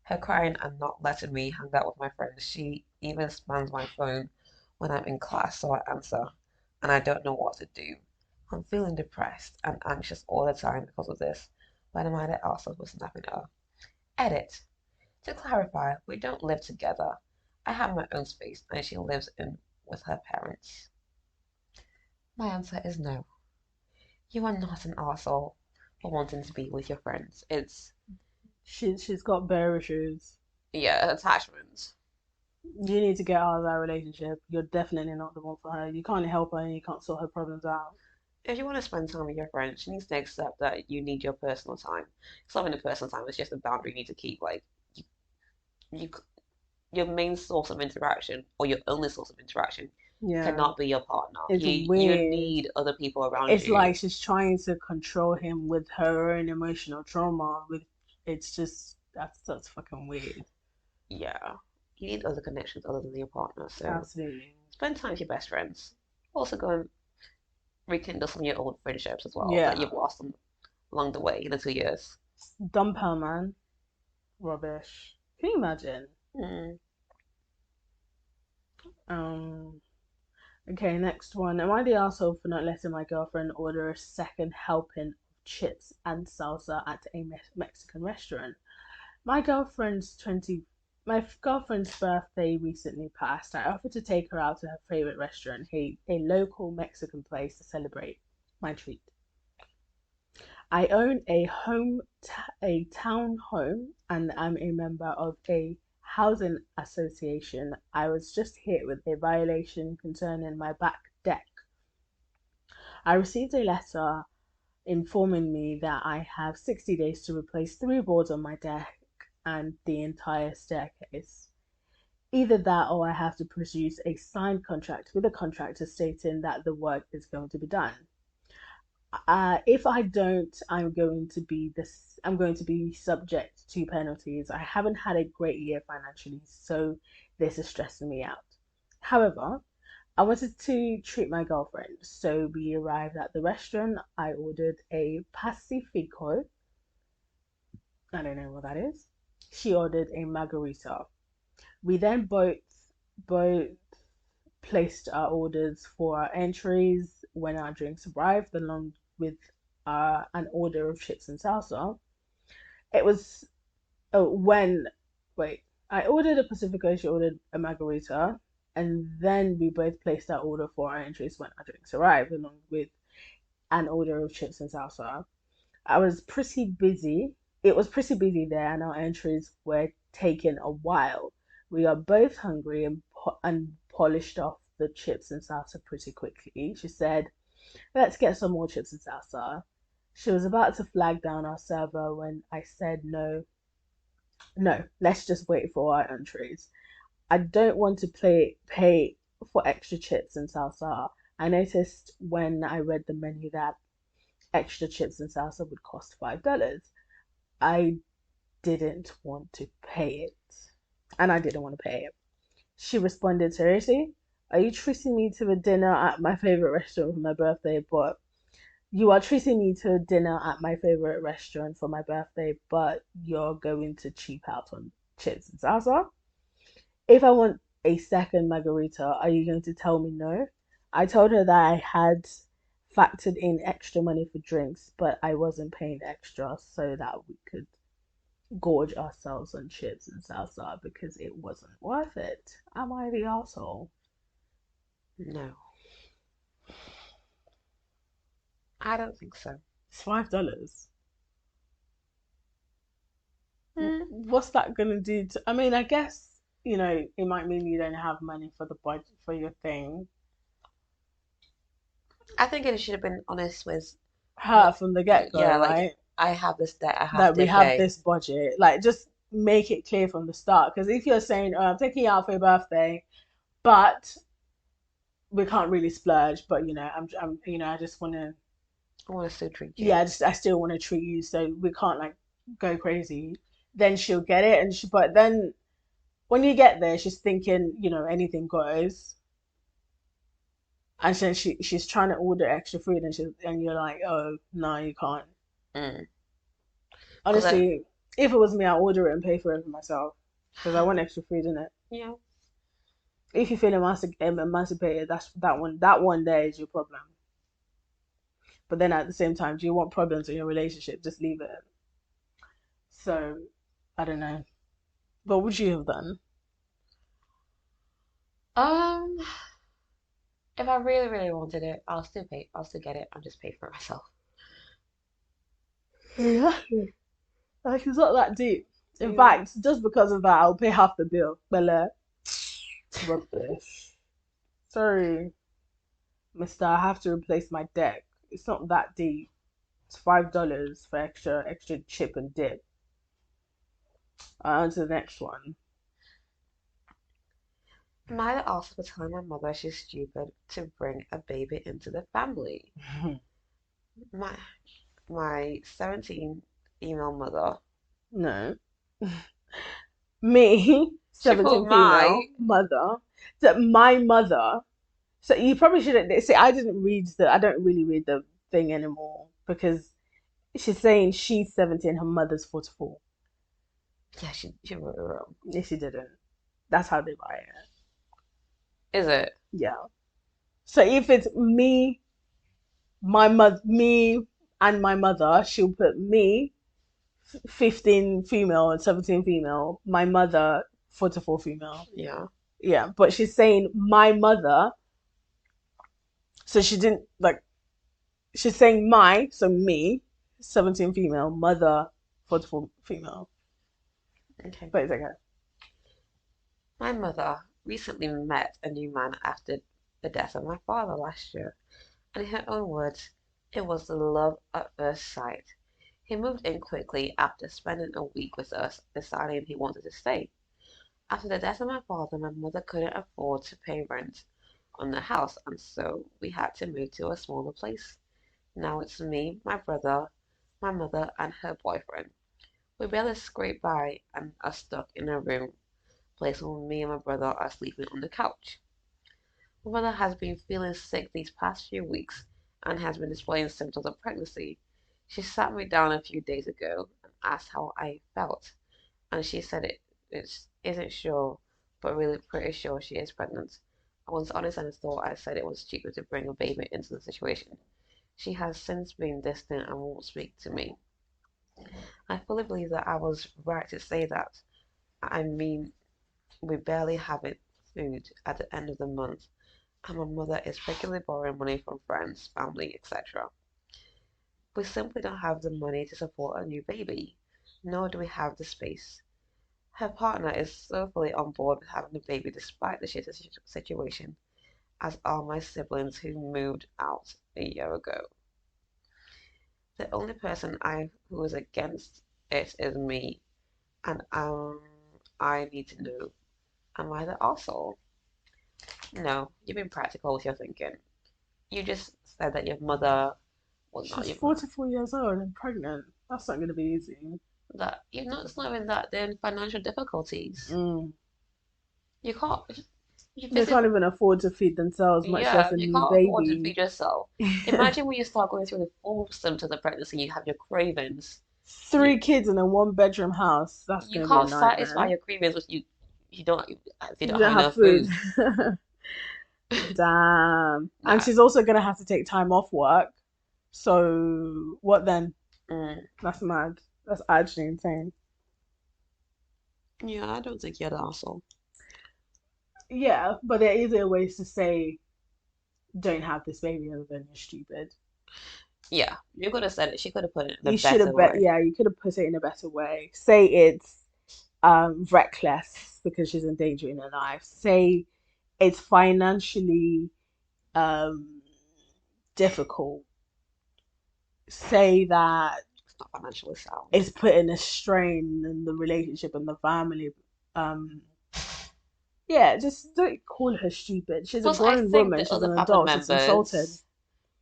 Her crying and not letting me hang out with my friends. She even spams my phone when I'm in class, so I answer, and I don't know what to do. I'm feeling depressed and anxious all the time because of this, but I might also was snapping her. Edit. To clarify, we don't live together. I have my own space and she lives in with her parents. My answer is no. You are not an arsehole for wanting to be with your friends. It's, She's got bear issues. yeah, attachment. You need to get out of that relationship. You're definitely not the one for her. You can't help her and you can't sort her problems out. If you want to spend time with your friends, she needs to accept that you need your personal time. It's not even a personal time, it's just a boundary you need to keep. Like, you, you, your main source of interaction or your only source of interaction Yeah. cannot be your partner. It's You weird. need other people around It's you. like she's trying to control him with her own emotional trauma. It's just that's fucking weird. Yeah. You need other connections other than your partner. So Absolutely. spend time with your best friends. Also go and rekindle some of your old friendships as well Yeah. that you've lost along the way in the 2 years. Dump her, man. Rubbish. Can you imagine? Mm. Okay, next one. Am I the asshole for not letting my girlfriend order a second helping of chips and salsa at a Mexican restaurant? My girlfriend's 20 my girlfriend's birthday recently passed. I offered to take her out to her favorite restaurant, a local Mexican place to celebrate my treat. I own a town home and am a member of a housing association. I was just hit with a violation concerning my back deck. I received a letter informing me that I have 60 days to replace 3 boards on my deck and the entire staircase. Either that or I have to produce a signed contract with a contractor stating that the work is going to be done. If I don't, I'm going to be subject to penalties. I haven't had a great year financially, so this is stressing me out. However, I wanted to treat my girlfriend, so we arrived at the restaurant. I ordered a Pacifico. I don't know what that is. She ordered a margarita. We then both placed our orders for our entries when our drinks arrived, along with an order of chips and salsa. It was when wait, I ordered a Pacifico, she ordered a margarita, and then we both placed our order for our entries when our drinks arrived, along with an order of chips and salsa. I was pretty busy. It was pretty busy there, and our entries were taking a while. We are both hungry and polished off the chips and salsa pretty quickly. She said, "Let's get some more chips and salsa." She was about to flag down our server when I said, no, let's just wait for our entries. I don't want to pay for extra chips and salsa. I noticed when I read the menu that extra chips and salsa would cost $5. I didn't want to pay it. And I didn't want to pay it. She responded, "Seriously? Are you treating me to a dinner at my favorite restaurant for my birthday? But you are treating me to a dinner at my favorite restaurant for my birthday, but you're going to cheap out on chips and salsa? If I want a second margarita, are you going to tell me no?" I told her that I had factored in extra money for drinks, but I wasn't paying extra so that we could gorge ourselves on chips and salsa because it wasn't worth it. Am I the asshole? No. I don't think so. It's $5. Mm. What's that gonna do to? I mean, I guess it might mean you don't have money for the budget for your thing. I think it should have been honest with, Her from the get go, yeah, like, right? I have this debt I have That to we have pay. this budget. Like, just make it clear from the start. Because if you're saying, "Oh, I'm taking you out for your birthday," but we can't really splurge, but I just want to, I want to still treat you. yeah, I still want to treat you, so we can't like go crazy. Then she'll get it, but then when you get there, she's thinking, anything goes, and then she's trying to order extra food, and you're like, "Oh no, you can't." Mm. Honestly, if it was me, I'd order it and pay for it for myself because I want extra food in it. Yeah. If you feel emancipated, that one there is your problem. But then at the same time, do you want problems in your relationship? Just leave it. So I don't know. What would you have done? Um, if I really, really wanted it, I'll still pay. I'll still get it. I'll just pay for it myself. Exactly. Like, it's not that deep. In Yeah. fact, just because of that, I'll pay half the bill. Bella. Rubbish. Sorry, mister, I have to replace my deck. It's not that deep. It's $5 for extra chip and dip. On to the next one. Myla asked for telling my mother she's stupid to bring a baby into the family. My my 17 female mother. No. Me, She 17 put my. female mother. So my mother. So you probably shouldn't see. I don't really read the thing anymore because she's saying she's 17, her mother's 44. Yeah, she wrote it wrong. Yeah, she didn't. That's how they buy it. Is it? Yeah. So if it's me, me and my mother, she'll put me 15 female and 17 female, my mother 44 female. Yeah. Yeah, but she's saying my mother, so she didn't like. She's saying my, so me, 17 female, mother 44 female. Okay. But it's okay. My mother recently met a new man after the death of my father last year, and in her own words, it was the love at first sight. He moved in quickly after spending a week with us, deciding he wanted to stay. After the death of my father, my mother couldn't afford to pay rent on the house, and so we had to move to a smaller place. Now it's me, my brother, my mother, and her boyfriend. We barely scrape by and are stuck in a room place where me and my brother are sleeping on the couch. My mother has been feeling sick these past few weeks and has been displaying symptoms of pregnancy. She sat me down a few days ago and asked how I felt, and she said it isn't sure, but really pretty sure she is pregnant. I was honest and thought I said it was stupid to bring a baby into the situation. She has since been distant and won't speak to me. I fully believe that I was right to say that. I mean, we barely have food at the end of the month, and my mother is regularly borrowing money from friends, family, etc. We simply don't have the money to support a new baby, nor do we have the space. Her partner is so fully on board with having a baby despite the shitty situation, as are my siblings who moved out a year ago. The only person who is against it is me, and I need to know, am I the arsehole? No, you've been practical with your thinking. You just said that your mother was not She's your mother. 44 years old and pregnant. That's not going to be easy. That it's not even that they're in financial difficulties. You can't. They can't even afford to feed themselves, much less a you new can't afford to baby. feed yourself. Imagine when you start going through the full symptoms of pregnancy, you have your cravings. 3 kids in a 1-bedroom house. That's You going to be a can't satisfy nightmare. your cravings if you don't You have don't have enough food. food. Damn. Nah. And she's also going to have to take time off work. So, what then? That's mad. That's actually insane. Yeah, I don't think you're the asshole. Yeah, but there are easier ways to say, don't have this baby other than you're stupid. Yeah, you could have said it. She could have put it in a You should better have way. Yeah, you could have put it in a better way. Say it's reckless because she's endangering her life. Say it's financially difficult. Say that It's not financially sound. it's putting a strain in the relationship and the family. Yeah, just don't call her stupid. She's a Plus, I grown think woman. the She's other an family adult. She's insulted. members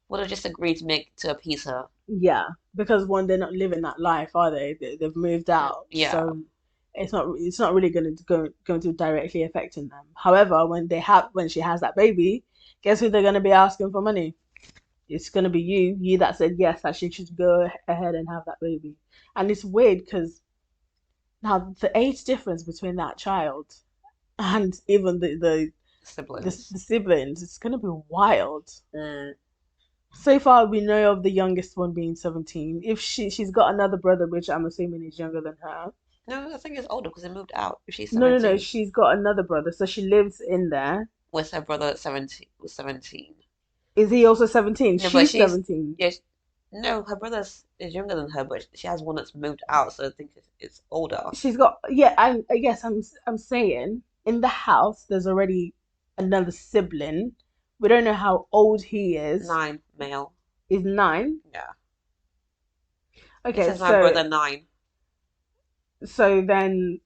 would have just agreed to appease her. Yeah, because one, they're not living that life, are they? They've moved out, Yeah. so it's not really going to directly affecting them. However, when she has that baby, guess who they're going to be asking for money? It's going to be you that said yes, that she should go ahead and have that baby. And it's weird because now the age difference between that child and even the siblings, it's going to be wild. So far, we know of the youngest one being 17. If she's got another brother, which I'm assuming is younger than her. No, I think it's older because they moved out. She's No. 17. She's got another brother, so she lives in there. With her brother at 17. Is he also 17? No, but She's 17. Yes, No, her brother is younger than her, but she has one that's moved out, so I think it's older. She's got, yeah, I guess I'm saying in the house there's already another sibling. We don't know how old he is. 9 male. Is 9. Yeah. It Okay, says my brother 9. so then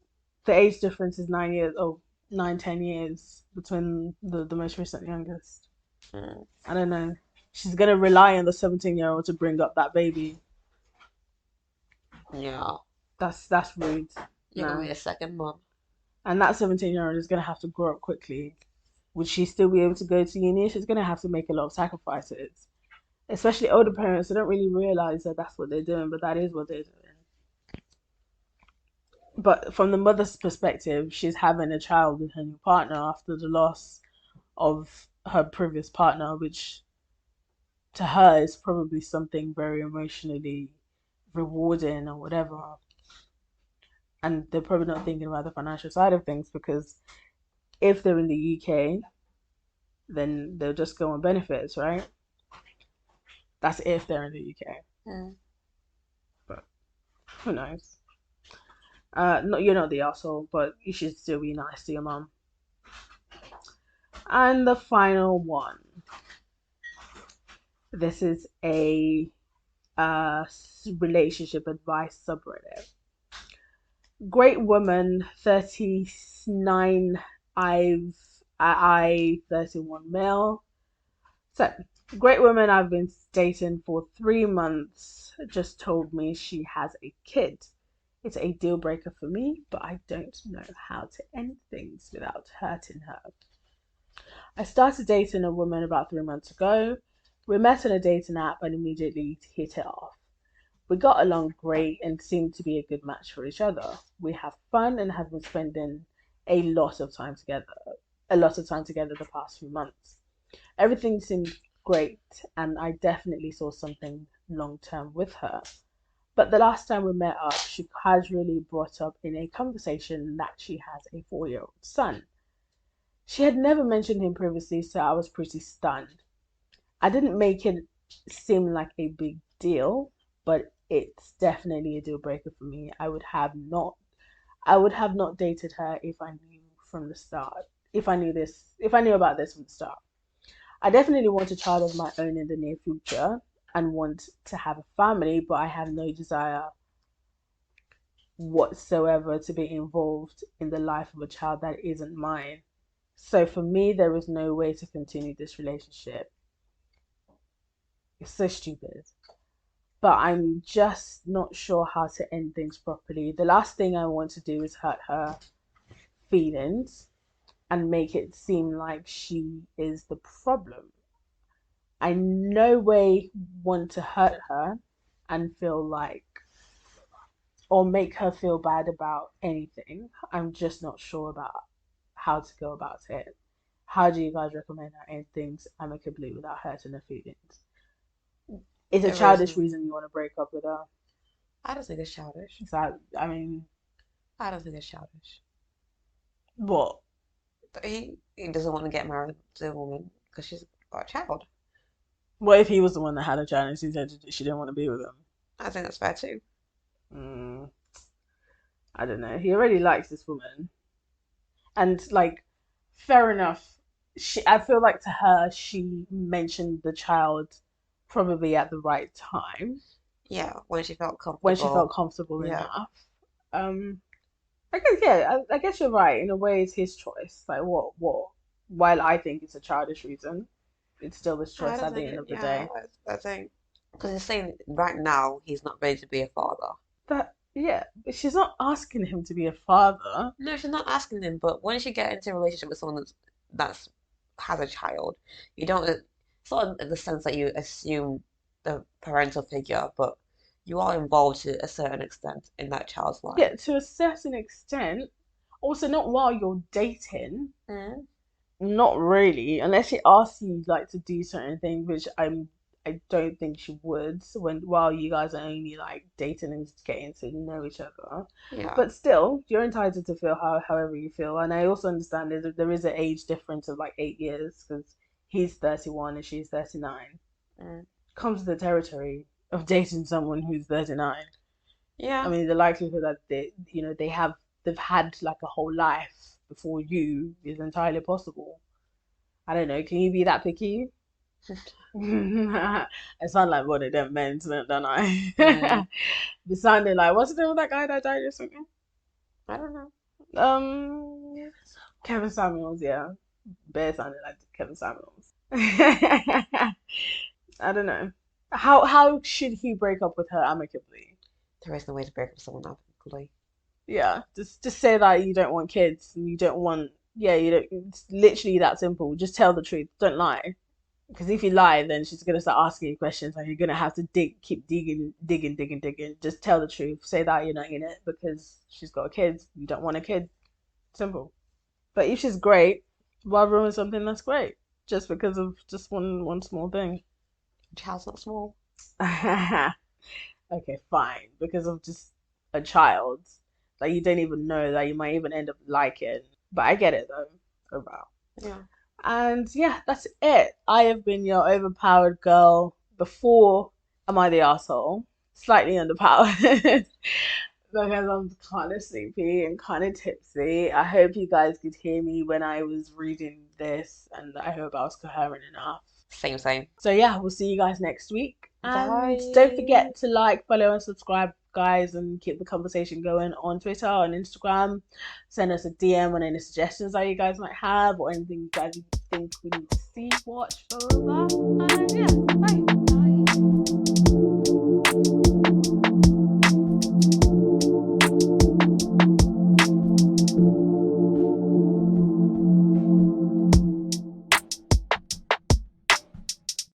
the age difference is 9 years. Oh, 9, 10 years between the most recent youngest. Mm. I don't know. She's gonna rely on the 17-year-old to bring up that baby. Yeah. That's rude. You're gonna No. be a second mom. And that 17-year-old is gonna have to grow up quickly. Would she still be able to go to uni? She's gonna have to make a lot of sacrifices. Especially older parents, they don't really realize that that's what they're doing, but that is what they're doing. But from the mother's perspective, she's having a child with her new partner after the loss of her previous partner, which to her is probably something very emotionally rewarding or whatever. And they're probably not thinking about the financial side of things because if they're in the UK, then they'll just go on benefits, right? That's if they're in the UK. Mm. But who knows? No, you're not the asshole, but you should still be nice to your mum. And the final one. This is a relationship advice subreddit. Great woman, 39, I 31 male. So, great woman I've been dating for 3 months just told me she has a kid. It's a deal breaker for me, but I don't know how to end things without hurting her. I started dating a woman about 3 months ago. We met on a dating app and immediately hit it off. We got along great and seemed to be a good match for each other. We have fun and have been spending a lot of time together the past few months. Everything seemed great and I definitely saw something long term with her. But the last time we met up, she casually brought up in a conversation that she has a 4-year-old son. She had never mentioned him previously, so I was pretty stunned. I didn't make it seem like a big deal, but it's definitely a deal breaker for me. I would have not dated her if I knew from the start. If I knew about this from the start. I definitely want a child of my own in the near future and want to have a family, but I have no desire whatsoever to be involved in the life of a child that isn't mine. So for me, there is no way to continue this relationship. It's so stupid. But I'm just not sure how to end things properly. The last thing I want to do is hurt her feelings and make it seem like she is the problem. I no way want to hurt her and feel like or make her feel bad about anything. I'm just not sure about how to go about it. How do you guys recommend I end things amicably without hurting her feelings? It's a There childish isn't. reason you want to break up with her. I don't think it's childish. So, I mean, I don't think it's childish. what? He doesn't want to get married to a woman because she's got a child. What if he was the one that had a child and she said she didn't want to be with him? I think that's fair too. Mm, I don't know. He already likes this woman, and like, fair enough. I feel like to her, she mentioned the child probably at the right time Yeah, when she felt when she felt comfortable. comfortable Yeah. enough. I guess yeah. I guess you're right. In a way, it's his choice. Like what? While I think it's a childish reason, it's still his I choice don't at the think end it, of the yeah, day. I think because he's saying right now he's not ready to be a father. That yeah, but she's not asking him to be a father. No, she's not asking him, but when she get into a relationship with someone that's has a child, you don't sort of in the sense that you assume the parental figure, but you are involved to a certain extent in that child's life. Yeah, to a certain extent. Also, not while you're dating. Mm. Not really, unless she asks you like to do certain things, which I don't think she would while you guys are only like dating and getting to know each other. Yeah. But still, you're entitled to feel however you feel, and I also understand there is an age difference of like 8 years because he's 31 and she's 39. Mm. Comes with the territory. of dating someone who's 39. Yeah. I mean, the likelihood that they've had like a whole life before you is entirely possible. I don't know. Can you be that picky? I sound like one of them men, don't I? Yeah. Be sounding like, what's the name of that guy that died recently? I don't know. Kevin Samuels, yeah. Bear sounded like Kevin Samuels. I don't know. How should he break up with her amicably? There is no way to break up with someone amicably. Yeah, just say that you don't want kids and you don't want. Yeah, you don't. It's literally that simple. Just tell the truth. Don't lie. Because if you lie, then she's gonna start asking you questions, and you're gonna have to keep digging. Just tell the truth. Say that you're not in it because she's got a kid. You don't want a kid. Simple. But if she's great, why ruin something that's great just because of just one small thing? Child's not small. Okay, fine. Because of just a child that you don't even know that you might even end up liking. But I get it though. Oh wow. Yeah. And yeah, that's it. I have been your overpowered girl. Before, am I the asshole? Slightly underpowered. Because I'm kind of sleepy and kind of tipsy. I hope you guys could hear me when I was reading this, and I hope I was coherent enough. Same. So yeah, we'll see you guys next week. And Bye. don't forget to like, follow, and subscribe, guys, and keep the conversation going on Twitter, on Instagram. Send us a DM on any suggestions that you guys might have, or anything that you think we need to see, watch, blah, blah, blah. And yeah, bye.